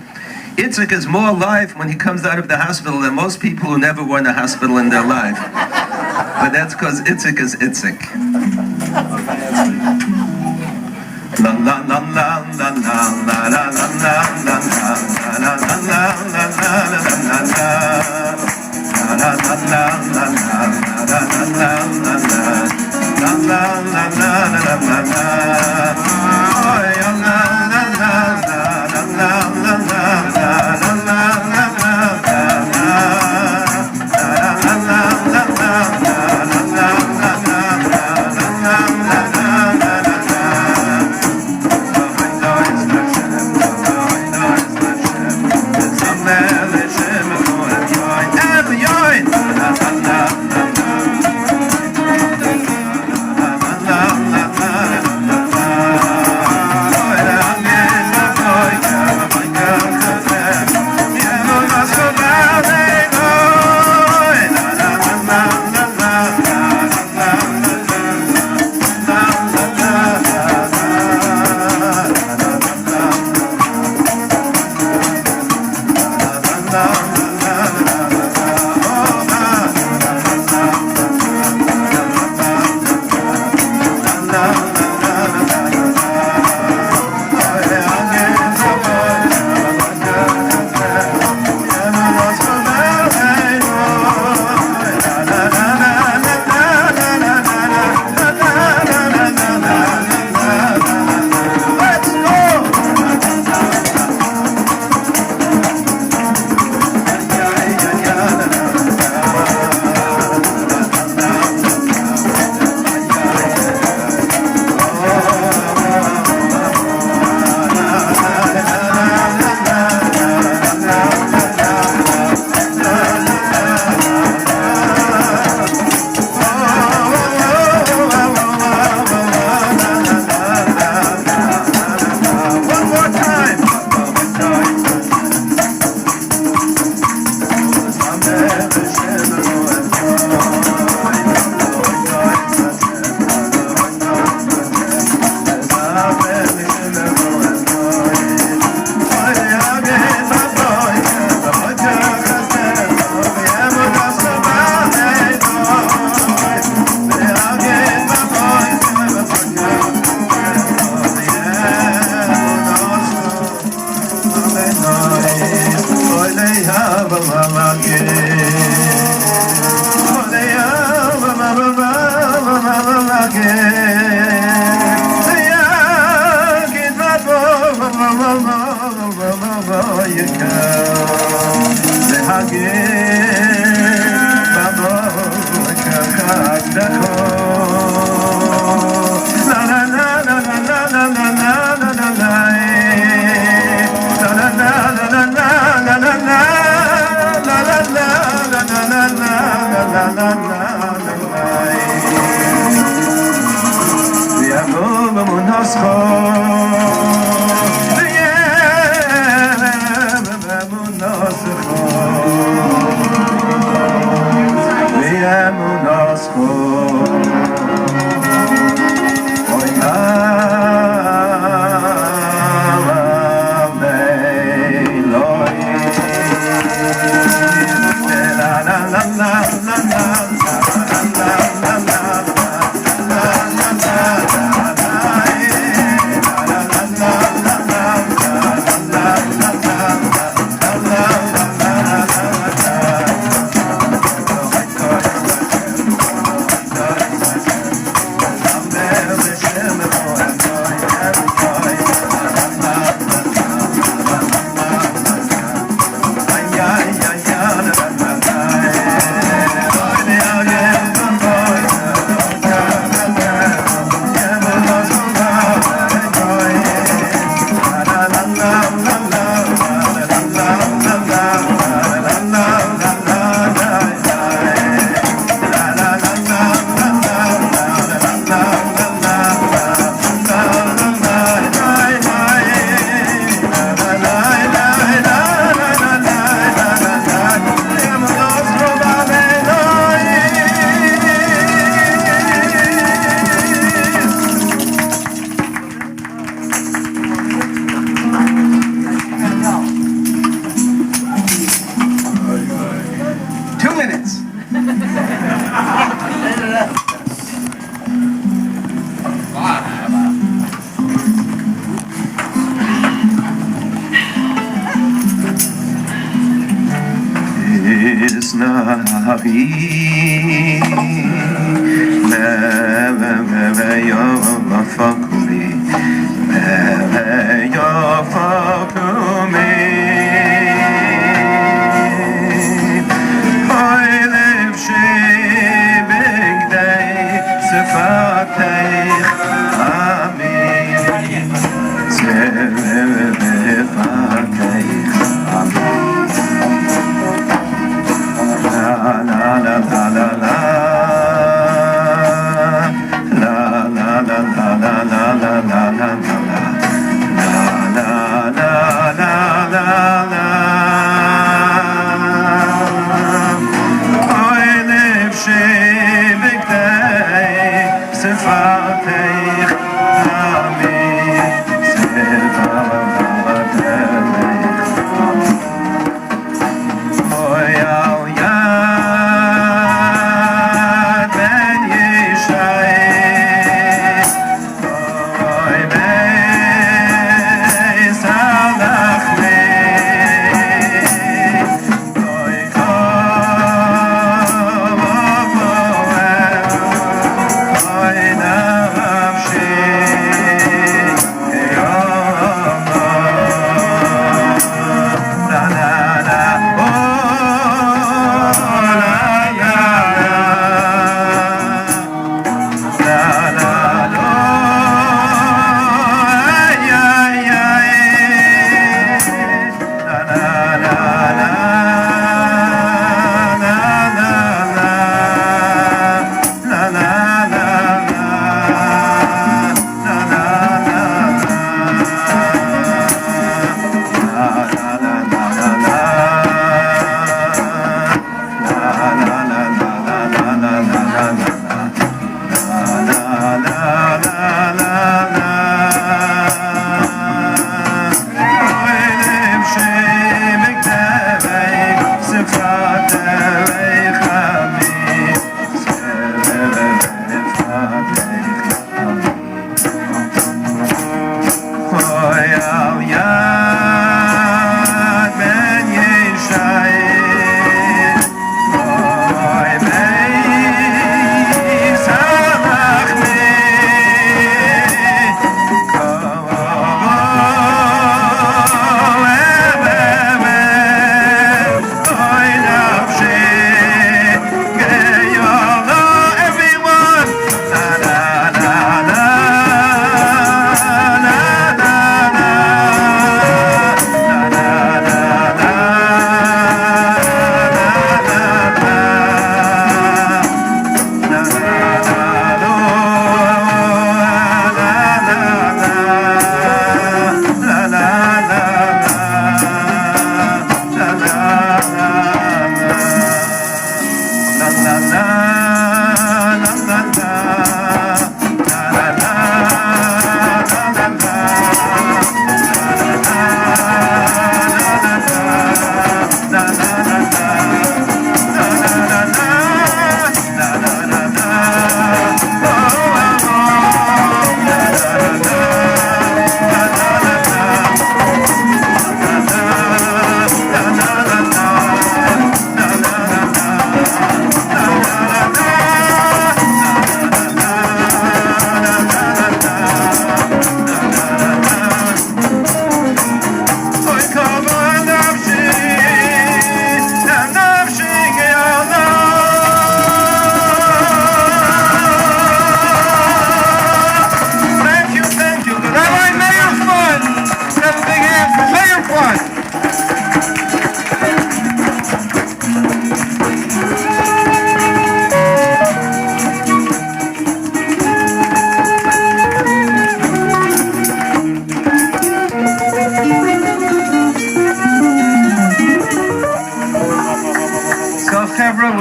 Yitzhak is more alive when he comes out of the hospital than most people who never were in a hospital in their life. But that's because Yitzhak is Yitzhak. La la la la la la la la la la la la Nahi Yafakumi Yafakumi Hoylev Shebegdei Sefateich Amin Sefateich Amin La la la la la la La la la la la la la la la La la la la la Oy Shebegdei Sefateich Amin Sefateich Oy al Yad Ben Yishai Oy Beis Halachmei Oy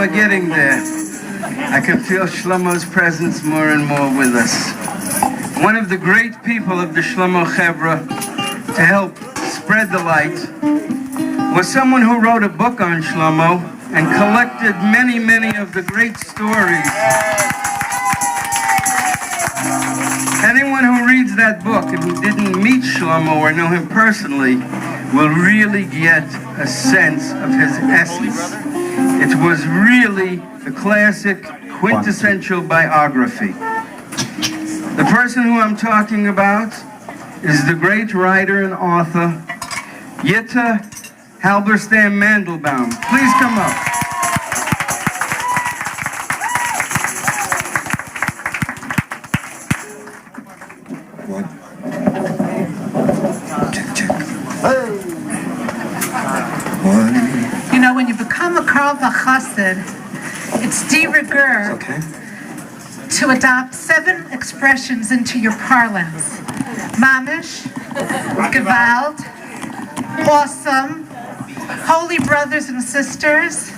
we're getting there. I can feel Shlomo's presence more and more with us. One of the great people of the Shlomo Chevra to help spread the light was someone who wrote a book on Shlomo and collected many, many of the great stories. Anyone who reads that book and who didn't meet Shlomo or know him personally will really get a sense of his essence. It was really the classic, quintessential biography. The person who I'm talking about is the great writer and author, Yitta Halberstam Mandelbaum. Please come up. You know, when you become a Carlebach chassid, it's de rigueur to adopt 7 expressions into your parlance. Mamish, Gewalt, awesome, holy brothers and sisters,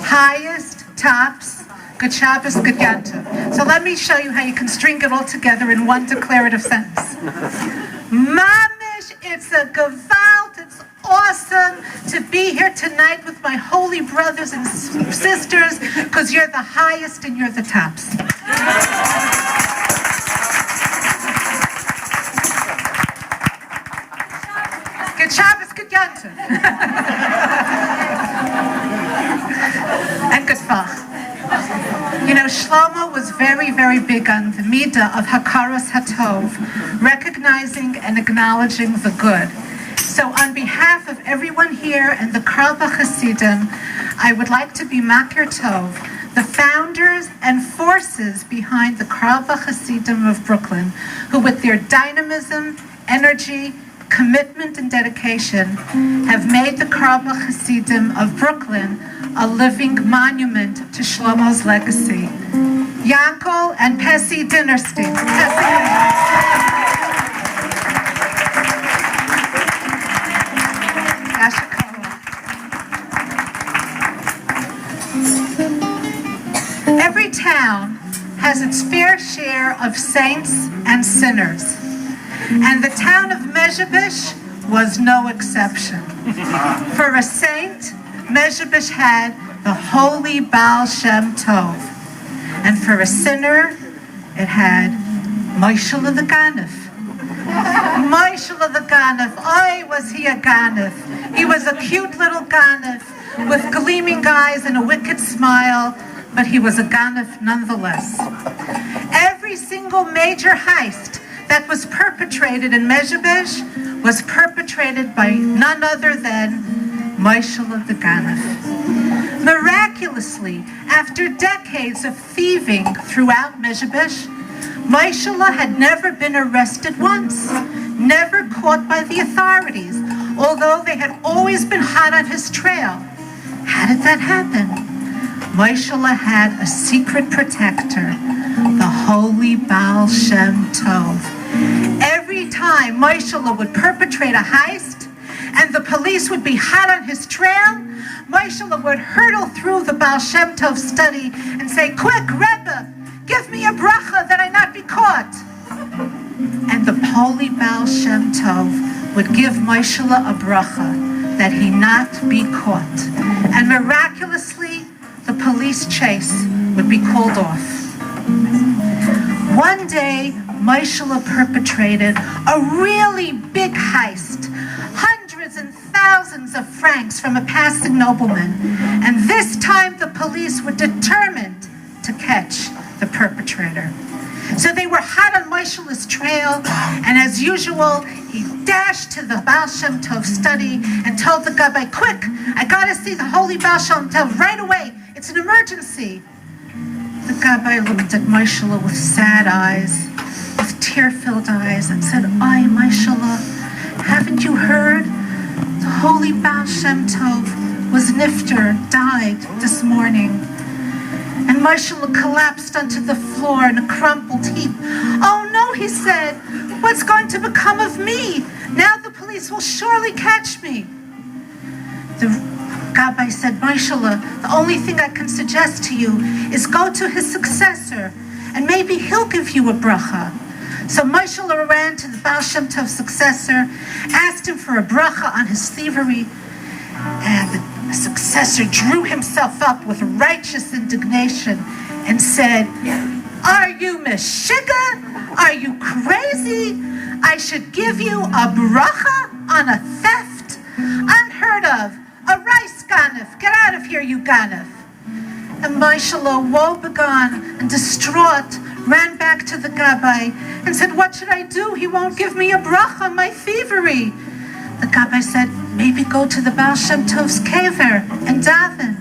highest, tops, good Shabbos, good Yantiv. So let me show you how you can string it all together in one declarative sentence. Mamish, it's a Gewalt, it's awesome to be here tonight with my holy brothers and sisters, because you're the highest and you're the tops. Good Shabbos, good Yantiv. And good Fach. You know, Shlomo was very, very big on the midah of hakaras hatov, recognizing and acknowledging the good. So on behalf of everyone here and the Carlebach Hasidim, I would like to be Makir Tov, the founders and forces behind the Carlebach Hasidim of Brooklyn, who with their dynamism, energy, commitment, and dedication have made the Carlebach Hasidim of Brooklyn a living monument to Shlomo's legacy. Yankel and Pessi Dinnerstein. Every town has its fair share of saints and sinners, and the town of Mezhebish was no exception. For a saint, Mezhebish had the holy Baal Shem Tov, and for a sinner, it had Michele the Ganef. Michele the Ganef, oh, was he a Ganef? He was a cute little Ganef with gleaming eyes and a wicked smile, but he was a Ganef nonetheless. Every single major heist that was perpetrated in Mezhebish was perpetrated by none other than Michele the Ganef. Miraculously, after decades of thieving throughout Mezhebish, Michele had never been arrested once, never caught by the authorities, although they had always been hot on his trail. How did that happen? Michele had a secret protector, the holy Baal Shem Tov. Every time Michele would perpetrate a heist and the police would be hot on his trail, Michele would hurtle through the Baal Shem Tov study and say, "Quick, Rebbe, give me a bracha that I not be caught." And the holy Baal Shem Tov would give Michele a bracha that he not be caught. And miraculously, the police chase would be called off. One day, Michele perpetrated a really big heist, hundreds and thousands of francs from a passing nobleman, and this time the police were determined to catch the perpetrator. So they were hot on Michele's trail, and as usual, he dashed to the Baal Shem Tov study and told the Rabbi, "Quick, I gotta see the holy Baal Shem Tov right away. It's an emergency." The Rabbi looked at Michele with sad eyes, with tear-filled eyes, and said, "Ay, Michele, haven't you heard? The holy Baal Shem Tov was nifter, died this morning." And Michele collapsed onto the floor in a crumpled heap. "Oh no," he said, "what's going to become of me? Now the police will surely catch me." The Rabbi said, "Michele, the only thing I can suggest to you is go to his successor, and maybe he'll give you a bracha." So Michele ran to the Baal Shem Tov successor, asked him for a bracha on his thievery, and the successor drew himself up with righteous indignation and said, "Are you meshiga? Are you crazy? I should give you a bracha on a theft? Unheard of. A rice guy Ganef. Get out of here, you Ganef. And Michele, woebegone and distraught, ran back to the Rabbi and said, what should I do? He won't give me a bracha, my thievery. The Rabbi said, maybe go to the Baal Shem Tov's kever and daven.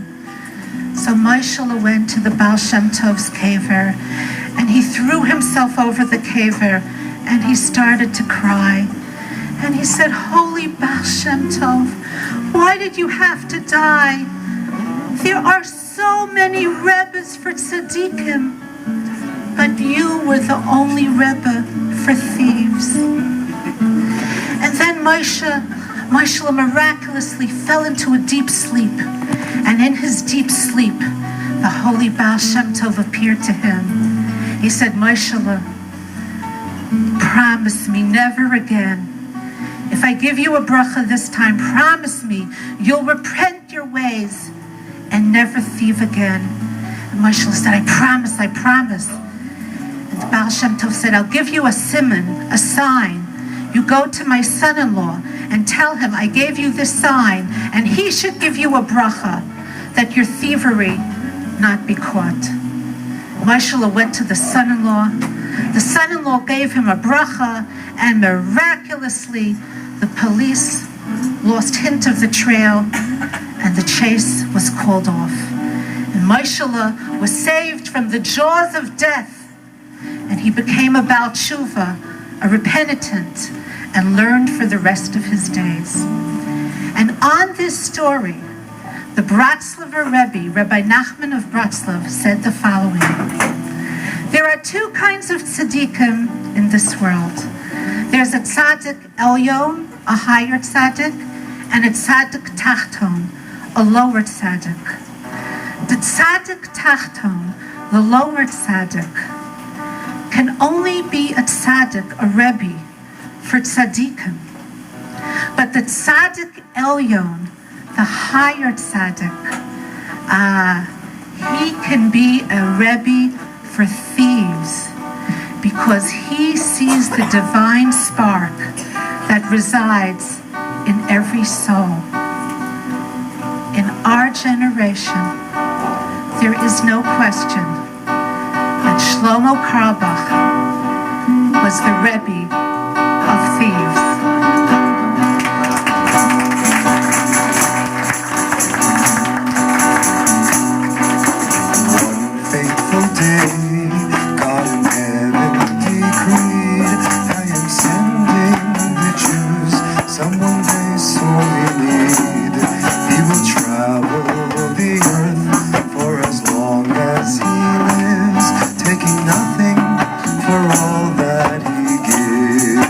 So Michele went to the Baal Shem Tov's kever, and he threw himself over the kever, and he started to cry. And he said, Holy Baal Shem Tov, why did you have to die? There are so many Rebbes for tzaddikim, but you were the only Rebbe for thieves. And then Michele miraculously fell into a deep sleep. And in his deep sleep, the holy Baal Shem Tov appeared to him. He said, Michele, promise me never again. If I give you a bracha this time, promise me you'll repent your ways and never thieve again. And Michele said, I promise, I promise. And the Baal Shem Tov said, I'll give you a siman, a sign. You go to my son-in-law and tell him I gave you this sign, and he should give you a bracha that your thievery not be caught. Michele went to the son-in-law. The son-in-law gave him a bracha, and miraculously the police lost hint of the trail, and the chase was called off. And Michele was saved from the jaws of death, and he became a Baal Tshuva, a repentant, and learned for the rest of his days. And on this story, the Bratslaver Rebbe, Rabbi Nachman of Bratslav, said the following. There are two kinds of tzaddikim in this world. There's a tzaddik elyon, a higher tzaddik, and a tzaddik tachton, a lower tzaddik. The tzaddik tachton, the lower tzaddik, can only be a tzaddik, a rebbe, for tzaddikim. But the tzaddik elyon, the higher tzaddik, he can be a rebbe for thieves, because he sees the divine spark that resides in every soul. In our generation, there is no question that Shlomo Carlebach was the Rebbe of thieves. One fateful day, God in heaven decreed, I am sending the Jews someone they sorely need. He will travel the earth for as long as he lives, taking nothing for all that he gives.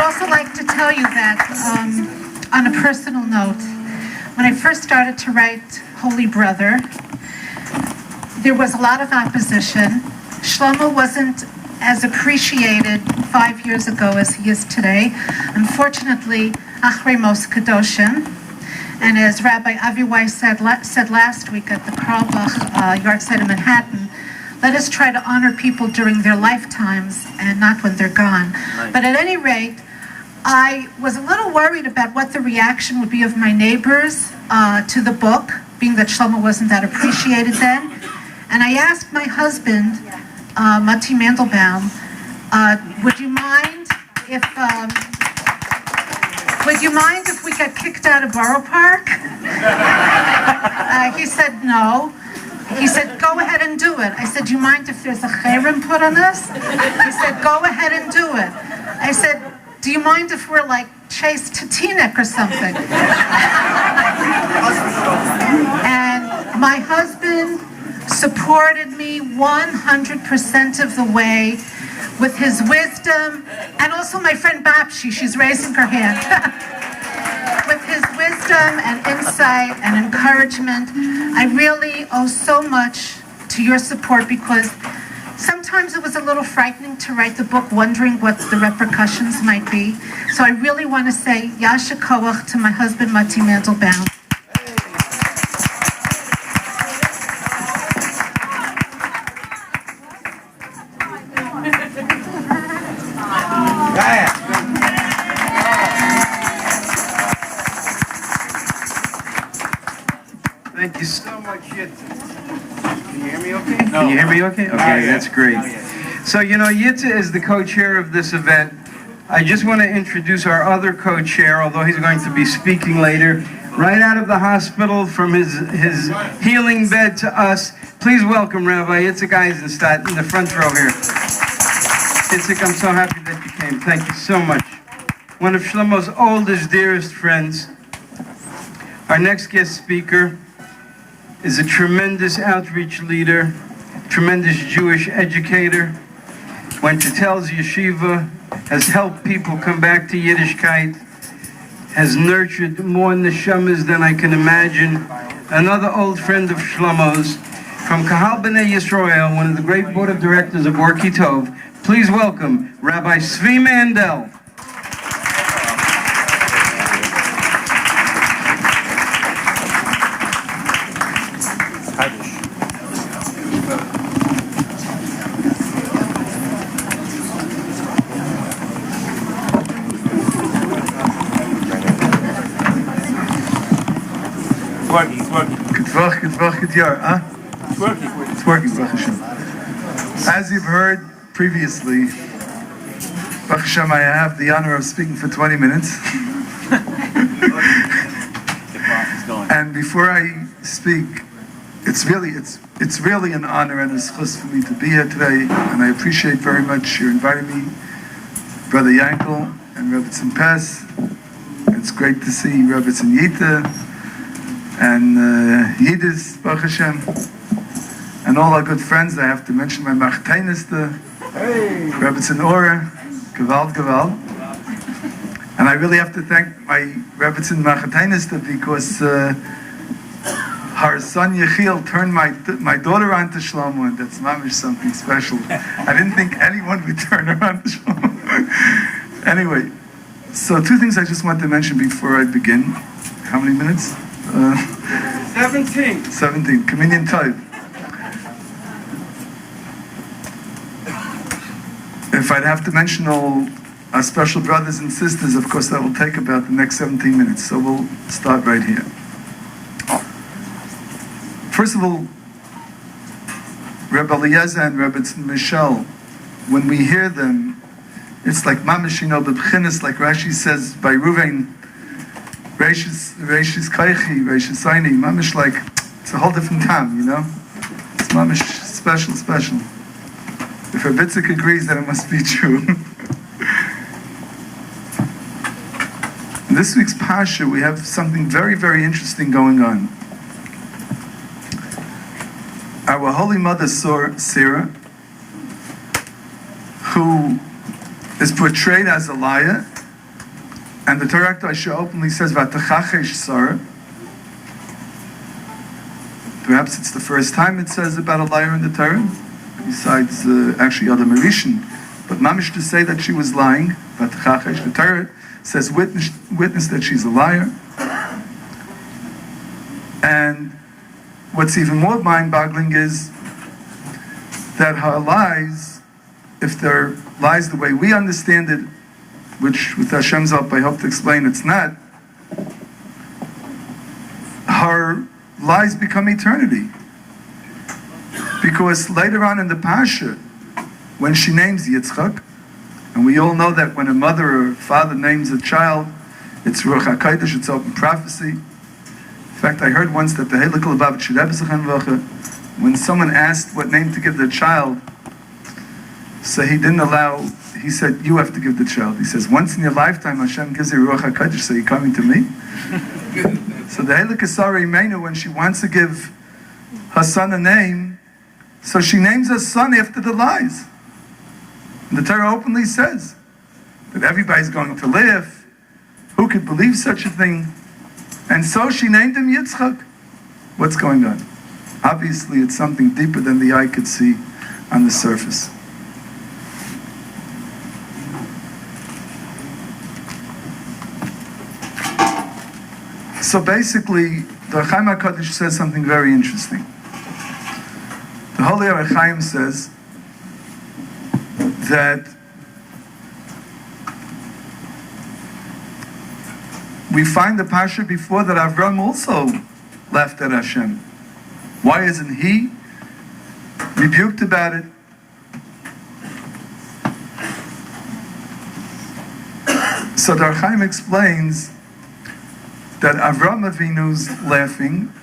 also like to tell you that, on a personal note, when I first started to write Holy Brother, there was a lot of opposition. Shlomo wasn't as appreciated 5 years ago as he is today. Unfortunately, Achrei Mos Kadoshim, and as Rabbi Avi Weiss said last week at the Carlebach yard site in Manhattan, let us try to honor people during their lifetimes and not when they're gone. But at any rate, I was a little worried about what the reaction would be of my neighbors to the book, being that Shlomo wasn't that appreciated then. And I asked my husband, Mati Mandelbaum, would you mind if we got kicked out of Borough Park? He said no. He said, go ahead and do it. I said, do you mind if there's a cherem put on us? He said, go ahead and do it. I said, do you mind if we're like chased to Teaneck or something? And my husband supported me 100% of the way with his wisdom, and also my friend Babshi, she's raising her hand. With his wisdom and insight and encouragement, I really owe so much to your support, because sometimes it was a little frightening to write the book, wondering what the repercussions might be. So I really want to say Yasha Koach to my husband, Mati Mandelbaum. Thank you so much, Yitta. Can you hear me okay? No. Can you hear me okay? Okay, that's great. So, Yitta is the co-chair of this event. I just want to introduce our other co-chair, although he's going to be speaking later, right out of the hospital from his healing bed to us. Please welcome Rabbi Yitzhak Eisenstadt in the front row here. Yitzhak, I'm so happy that you came. Thank you so much. One of Shlomo's oldest, dearest friends. Our next guest speaker is a tremendous outreach leader, tremendous Jewish educator, went to Telz Yeshiva, has helped people come back to Yiddishkeit, has nurtured more neshamas than I can imagine. Another old friend of Shlomo's, from Kahal B'nai Yisrael, one of the great board of directors of Or Ki Tov. Please welcome Rabbi Tzvi Mandel. It's working, Baruch Hashem. As you've heard previously, Baruch Hashem, I have the honor of speaking for 20 minutes. And before I speak, it's really an honor and a zchus for me to be here today, and I appreciate very much you inviting me, Brother Yankel and Rebbetzin Pes. It's great to see Rebbetzin Yitta and Yiddish, Baruch Hashem, and all our good friends. I have to mention my Machteinister, Rebbetzin Ora, Gewalt. And I really have to thank my Rebbetzin Machteinister, because her son Yechiel turned my daughter on to Shlomo, and that's mamish something special. I didn't think anyone would turn her on to Shlomo. Anyway, so two things I just want to mention before I begin. How many minutes? 17. 17. Communion type. If I'd have to mention all our special brothers and sisters, of course that will take about the next 17 minutes. So we'll start right here. First of all, Rebbe Eliezer and Rebbetzin Michele, when we hear them, it's like mamish, the b'chinas, like Rashi says by Ruvain, Reishis Kaichi, Reishis Saini, mamish, like, it's a whole different time, It's mamish special. If Rebbetzin agrees, then it must be true. In this week's Pasha, we have something very, very interesting going on. Our Holy Mother, Sarah, who is portrayed as a liar, And the Torah Kedusha openly says, "V'atachachesh Sarah." Perhaps it's the first time it says about a liar in the Torah, besides actually other Marishan. But mamish to say that she was lying, "V'atachachesh." The Torah says, "Witness that she's a liar." And what's even more mind-boggling is that her lies, if they're lies the way we understand it, which with Hashem's help I hope to explain it's not, her lies become eternity. Because later on in the Pasha, when she names Yitzchak, and we all know that when a mother or father names a child, it's Ruach HaKodesh, it's open prophecy. In fact, I heard once that the Heilig Lubavitch Rebbetzin, when someone asked what name to give their child, so he didn't allow, he said, you have to give the child. He says, once in your lifetime, Hashem gives you Ruach HaKodesh, so you're coming to me? So the Heilig Asara Imenu, when she wants to give her son a name, so she names her son after the lies. And the Torah openly says that everybody's going to live. Who could believe such a thing? And so she named him Yitzchak. What's going on? Obviously, it's something deeper than the eye could see on the surface. So basically, the Chaim HaKadosh says something very interesting. The Holy Ohr Chaim says that we find the Pasha before that Avram also laughed at Hashem. Why isn't he rebuked about it? So the Ohr Chaim explains that Avram Avinu's laughing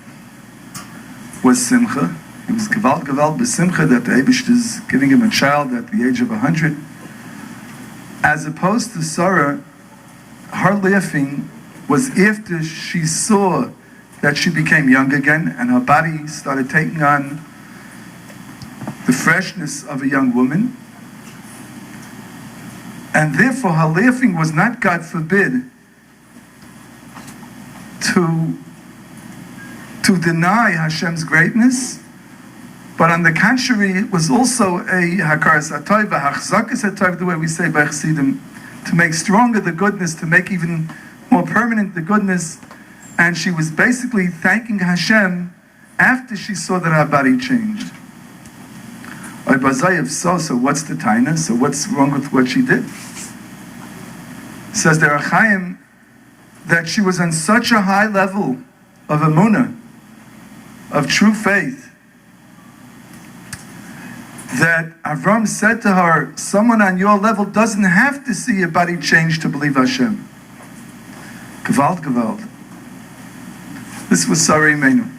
was simcha. It was gewalt b'simcha that the Eibush is giving him a child at the age of 100. As opposed to Sarah, her laughing was after she saw that she became young again and her body started taking on the freshness of a young woman. And therefore her laughing was not, God forbid, to deny Hashem's greatness, but on the contrary, it was also a hakaras hatov, a hachzakas hatov, the way we say by Chassidim, to make stronger the goodness, to make even more permanent the goodness. And she was basically thanking Hashem after she saw that her body changed. So what's the taina? So what's wrong with what she did? Says the Ohr Chaim that she was on such a high level of emunah, of true faith, that Avram said to her, someone on your level doesn't have to see your body change to believe Hashem. Gewalt. This was Sarah Imenu.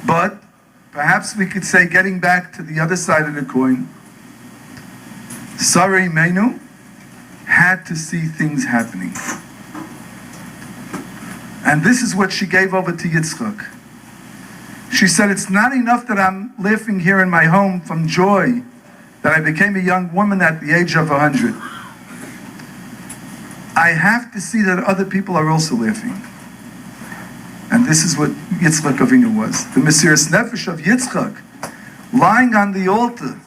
But perhaps we could say, getting back to the other side of the coin, Sarah Imenu had to see things happening. And this is what she gave over to Yitzchak. She said, it's not enough that I'm laughing here in my home from joy that I became a young woman at the age of 100. I have to see that other people are also laughing. And this is what Yitzchak Avinu was. The Mesiras Nefesh of Yitzchak, lying on the altar,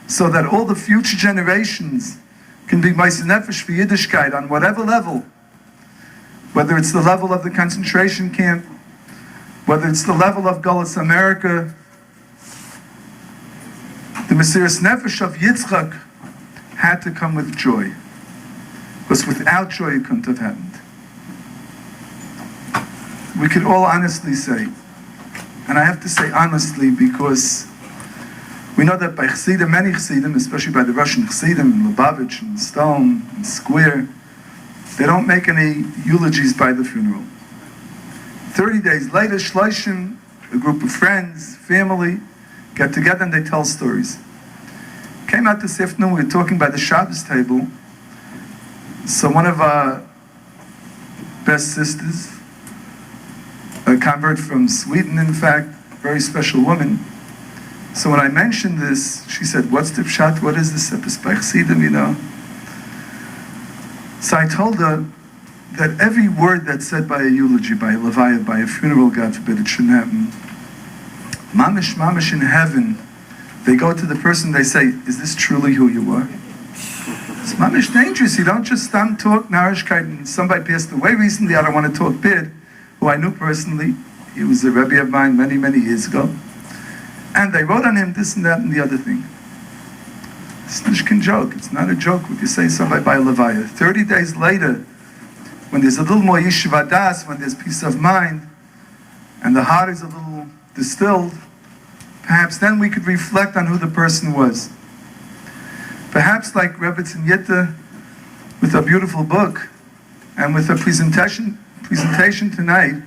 so that all the future generations can be Mesiras Nefesh for Yiddishkeit on whatever level, whether it's the level of the concentration camp, whether it's the level of Galus America. The Mesiras Nefesh of Yitzchak had to come with joy, because without joy it couldn't have happened. We could all honestly say, and I have to say honestly because we know that by Chassidim, many Chassidim, especially by the Russian Chassidim in Lubavitch and Stone and Square, they don't make any eulogies by the funeral. 30 days later, Shloshim, a group of friends, family, get together and they tell stories. Came out this afternoon, we were talking by the Shabbos table. So one of our best sisters, a convert from Sweden, in fact, very special woman. So when I mentioned this, she said, what's the pshat? What is this? By Chassidim, you know? So I told her that every word that's said by a eulogy, by a levaya, by a funeral, God forbid, it shouldn't happen. Mamish, mamish in heaven, they go to the person, they say, is this truly who you were? It's mamish dangerous. You don't just stand talk narishkeit. And somebody passed away recently, I don't want to talk bid, who I knew personally. He was a Rebbe of mine many, many years ago. And they wrote on him this and that and the other thing. It's a nishkin joke. It's not a joke when you say somebody by a levaya. 30 days later, when there's a little more yeshiva das, when there's peace of mind, and the heart is a little distilled, perhaps then we could reflect on who the person was. Perhaps like Rebbetzin Yitta, with a beautiful book, and with a presentation tonight,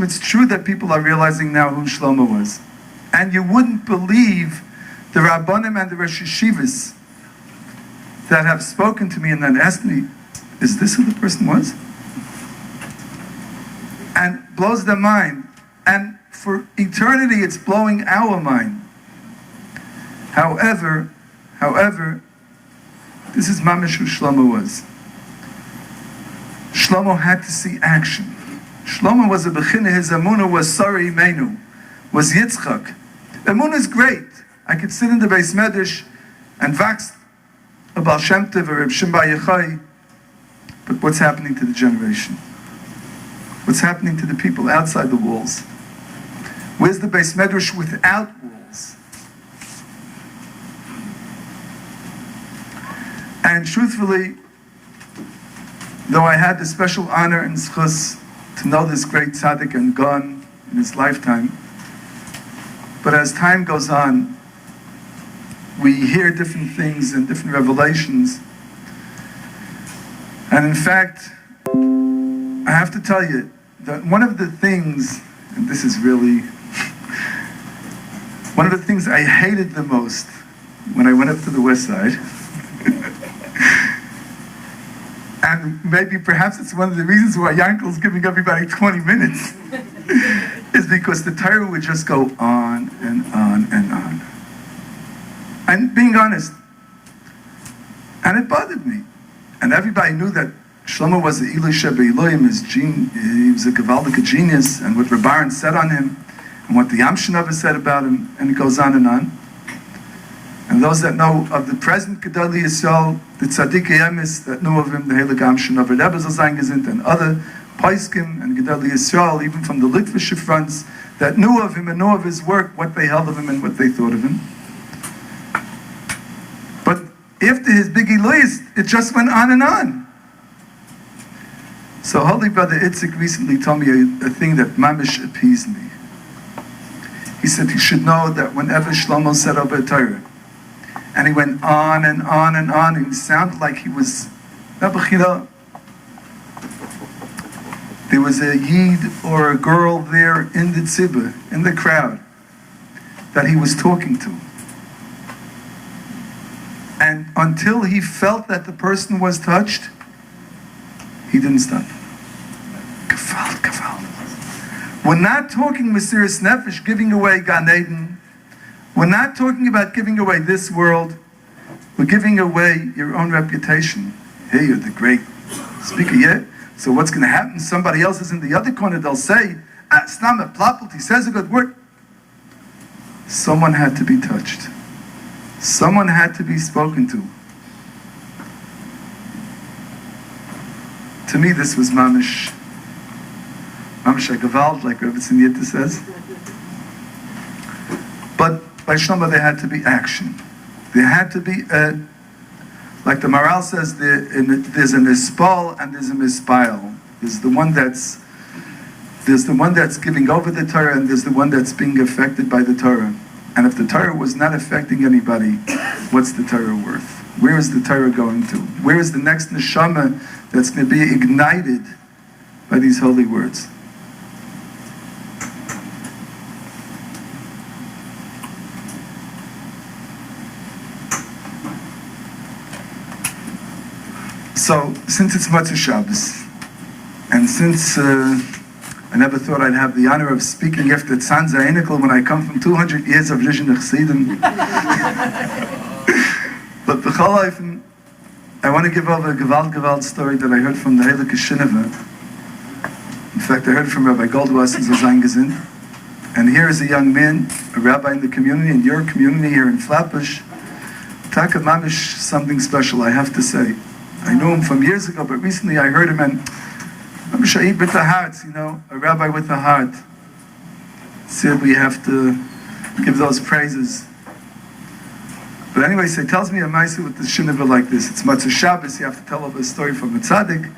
it's true that people are realizing now who Shlomo was. And you wouldn't believe the Rabbanim and the Rosh Yeshivas that have spoken to me and then asked me, is this who the person was? And blows their mind. And for eternity, it's blowing our mind. However, this is mamish who Shlomo was. Shlomo had to see action. Shlomo was a bechina, his emunah was Sari Imenu, was Yitzchak. Emunah is great. I could sit in the Beis Medrash and wax a Baal Shem Tov or Reb Shimba Yochai, but what's happening to the generation? What's happening to the people outside the walls? Where's the Beis Medrash without walls? And truthfully, though I had the special honor and zchus to know this great tzaddik and gon in his lifetime, but as time goes on, we hear different things and different revelations. And in fact, I have to tell you that one of the things, and this is really, one of the things I hated the most when I went up to the West Side, and maybe perhaps it's one of the reasons why Yankel's giving everybody 20 minutes, is because the Torah would just go on and on and on. And being honest, and it bothered me. And everybody knew that Shlomo was the Elisha Be'Elohim, he was a Gavaldic genius, and what Rabbi said on him, and what the Yamshinova said about him, and it goes on and on. And those that know of the present Gedali Yisrael, the Tzaddik Yemis that knew of him, the Heilig Yamshinova Rebbe Zayingezint, and other Paiskim and Gedali Yisrael, even from the Litvish fronts, that knew of him and knew of his work, what they held of him and what they thought of him. But after his big Elois, it just went on and on. So Holy Brother Itzik recently told me a thing that mamish appeased me. He said he should know that whenever Shlomo said over Torah, and he went on and on and on, and it sounded like he was, there was a yid or a girl there in the tzibur, in the crowd, that he was talking to. And until he felt that the person was touched, he didn't stop. Kafal. We're not talking Mesiras Nefesh, giving away Gan Eden. We're not talking about giving away this world. We're giving away your own reputation. Hey, you're the great speaker, yeah? So what's going to happen? Somebody else is in the other corner. They'll say, Stam a plapelt, he says a good word. Someone had to be touched. Someone had to be spoken to. To me, this was mamish Gavald, like Rebbetzin Yitta says. But by Shlomo, there had to be action. There had to be like the Maral says, there's an ispal and there's a mispile. There's the one that's giving over the Torah, and there's the one that's being affected by the Torah. And if the Torah was not affecting anybody, what's the Torah worth? Where is the Torah going to? Where is the next neshama that's going to be ignited by these holy words? So, since it's Motzei Shabbos, and since I never thought I'd have the honor of speaking after Tzanza Einikel when I come from 200 years of Rishon Chassidim, But b'chol ofen, I want to give over a gewalt story that I heard from the Heilige Shineva. In fact, I heard it from Rabbi Goldwasser Zayin. And here is a young man, a rabbi in the community, in your community here in Flatbush. Taka Mamish, something special, I have to say. I knew him from years ago, but recently I heard him, and Mamish with the heart, a rabbi with a heart. So we have to give those praises. But anyway, so he tells me a ma'aseh with the Shineva like this. It's Matzah Shabbos, you have to tell over a story from a tzaddik.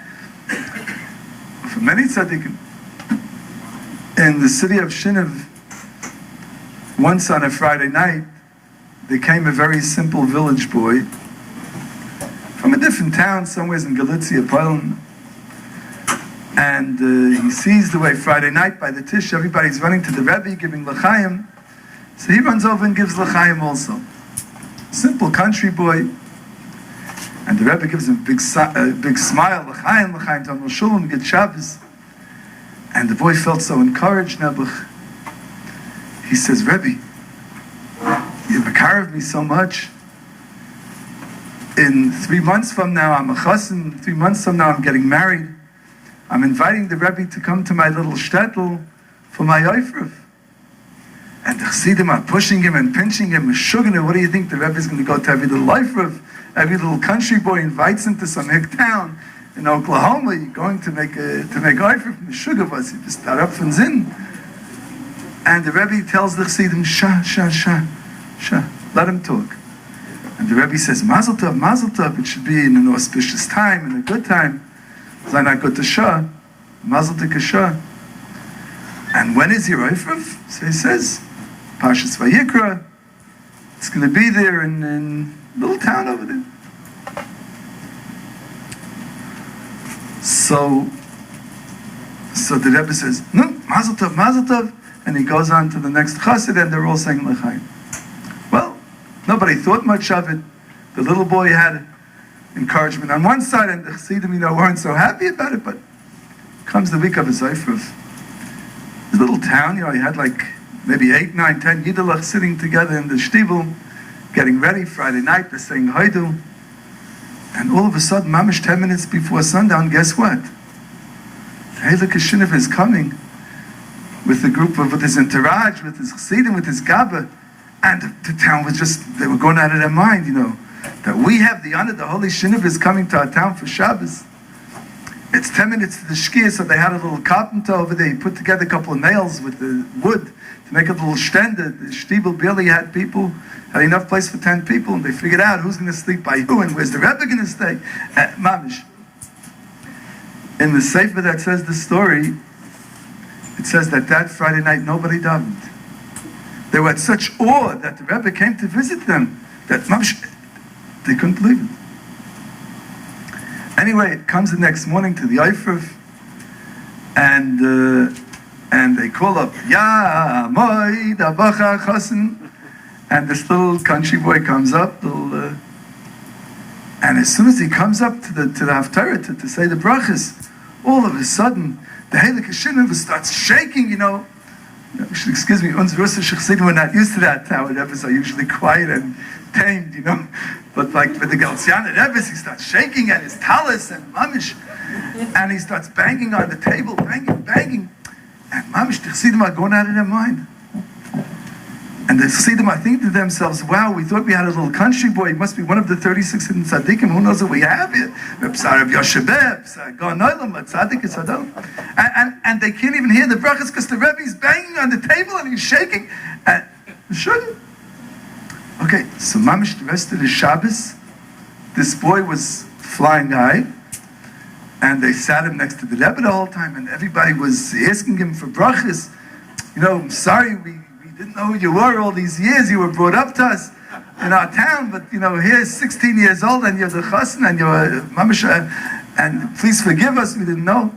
For many tzaddikim. In the city of Shinev, once on a Friday night, there came a very simple village boy from a different town, somewhere in Galicia, Poland. And he sees the way Friday night by the Tish, everybody's running to the Rebbe, giving l'chaim. So he runs over and gives l'chaim also. Simple country boy. And the Rebbe gives him a big smile, l'chaim, l'chaim, Tom Shalom, get Shabbos. And the boy felt so encouraged, Nebuch. He says, Rebbe, you've encouraged me so much. In 3 months from now, I'm a chassan. 3 months from now, I'm getting married. I'm inviting the Rebbe to come to my little shtetl for my oifruf. And the chassidim are pushing him and pinching him. Meshugana, what do you think? The Rebbe is going to go to every little oifruf? Every little country boy invites him to some hick town in Oklahoma. You're going to make oifruf. Meshugah was, you just start up from zin. And the Rebbe tells the chassidim, Shah, let him talk. And the Rebbe says, Mazel tov, it should be in an auspicious time, in a good time. Zayin HaGut Shah, Mazel tov Shah. And when is your oifruf? So he says, Parshas Vayikra. It's going to be there in a little town over there. So the Rebbe says, no, Mazel tov. And he goes on to the next chassid, and they're all saying l'chaim. Well, nobody thought much of it. The little boy had encouragement on one side, and the chassidim, weren't so happy about it. But comes the week of his oifruf. His little town, he had like maybe 8, 9, 10 Yiddelach sitting together in the shtibel, getting ready Friday night. They're saying Hoidel. And all of a sudden, mamish 10 minutes before sundown, guess what? The Heilige Shineva is coming with his entourage, with his chassidim, with his gabba. And the town was they were going out of their mind, that we have the honor, the Holy Shineva is coming to our town for Shabbos. It's 10 minutes to the shkia, so they had a little carpenter over there. He put together a couple of nails with the wood to make a little stender. The shtibel barely had had enough place for 10 people, and they figured out who's going to sleep by who and where's the Rebbe going to stay. Mamish. In the sefer that says the story, it says that Friday night nobody davened. They were at such awe that the Rebbe came to visit them that mamish, they couldn't believe it. Anyway, it comes the next morning to the oifruf, and they call up, Ya Moy Dabacha Chassan, and this little country boy comes up, and as soon as he comes up to the haftarah to say the brachas, all of a sudden the Heilige Shineva starts shaking. Excuse me, uns Russisch Chassidim were not used to that. Our Rebbes are usually quiet and tamed, But like with the Galciana Rebbes, he starts shaking at his talis and mamish, and he starts banging on the table, banging. And mamish, the Chassidim are going out of their mind. And the Chassidim are thinking to themselves, wow, we thought we had a little country boy. He must be one of the 36 hidden tzaddikim. Who knows what we have here? And they can't even hear the brachas because the Rebbe is banging on the table and he's shaking. And sure. Okay, so mamish, the rest of the Shabbos, this boy was flying high, and they sat him next to the Rebbe the whole time, and everybody was asking him for brachas. I'm sorry, we didn't know who you were all these years. You were brought up to us in our town, but here's 16 years old, and you're the chassan, and you're mamish, and please forgive us, we didn't know.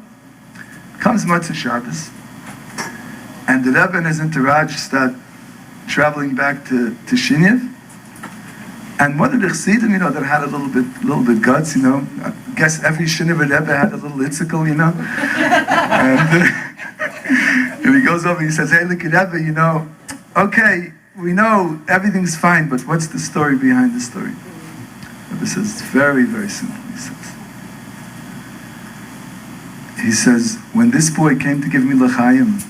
Comes Matzah Shabbos, and the Rebbe and his entourage start traveling back to Shinev. And one of the chassidim, that had a little bit guts, I guess every Shinev Rebbe had a little itzikel, and he goes over and he says, hey, look at Rebbe, okay, we know everything's fine, but what's the story behind the story? Rebbe says, it's very, very simple, he says, when this boy came to give me l'chaim,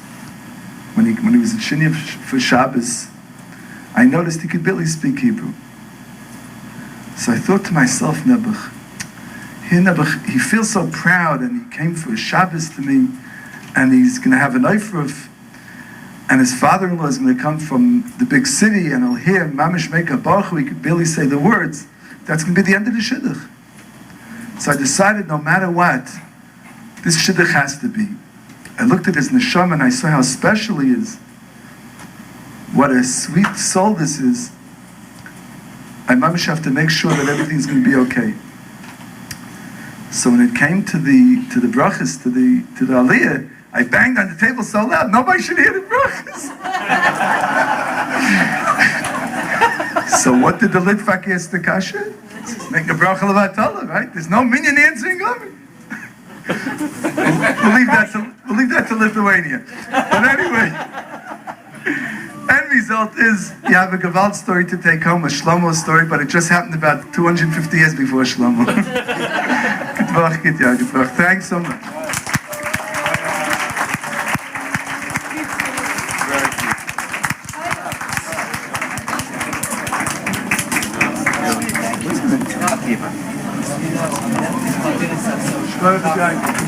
when he was in Shini for Shabbos, I noticed he could barely speak Hebrew. So I thought to myself, Nebuch, he feels so proud, and he came for a Shabbos to me, and he's going to have an Eifruf, and his father-in-law is going to come from the big city, and he'll hear Mamish Meka Baruch, he could barely say the words. That's going to be the end of the Shidduch. So I decided, no matter what, this Shidduch has to be. I looked at his neshama and I saw how special he is. What a sweet soul this is. I mamish have to make sure that everything's going to be okay. So when it came to the brachas, to the aliyah, I banged on the table so loud nobody should hear the brachas. So what did the Litvak ask the kasha? Make a bracha levatala, right? There's no minion answering over. We'll leave that to Lithuania. But anyway, end result is you have a Gewalt story to take home, a Shlomo story, but it just happened about 250 years before Shlomo. Thanks so much. Very cute.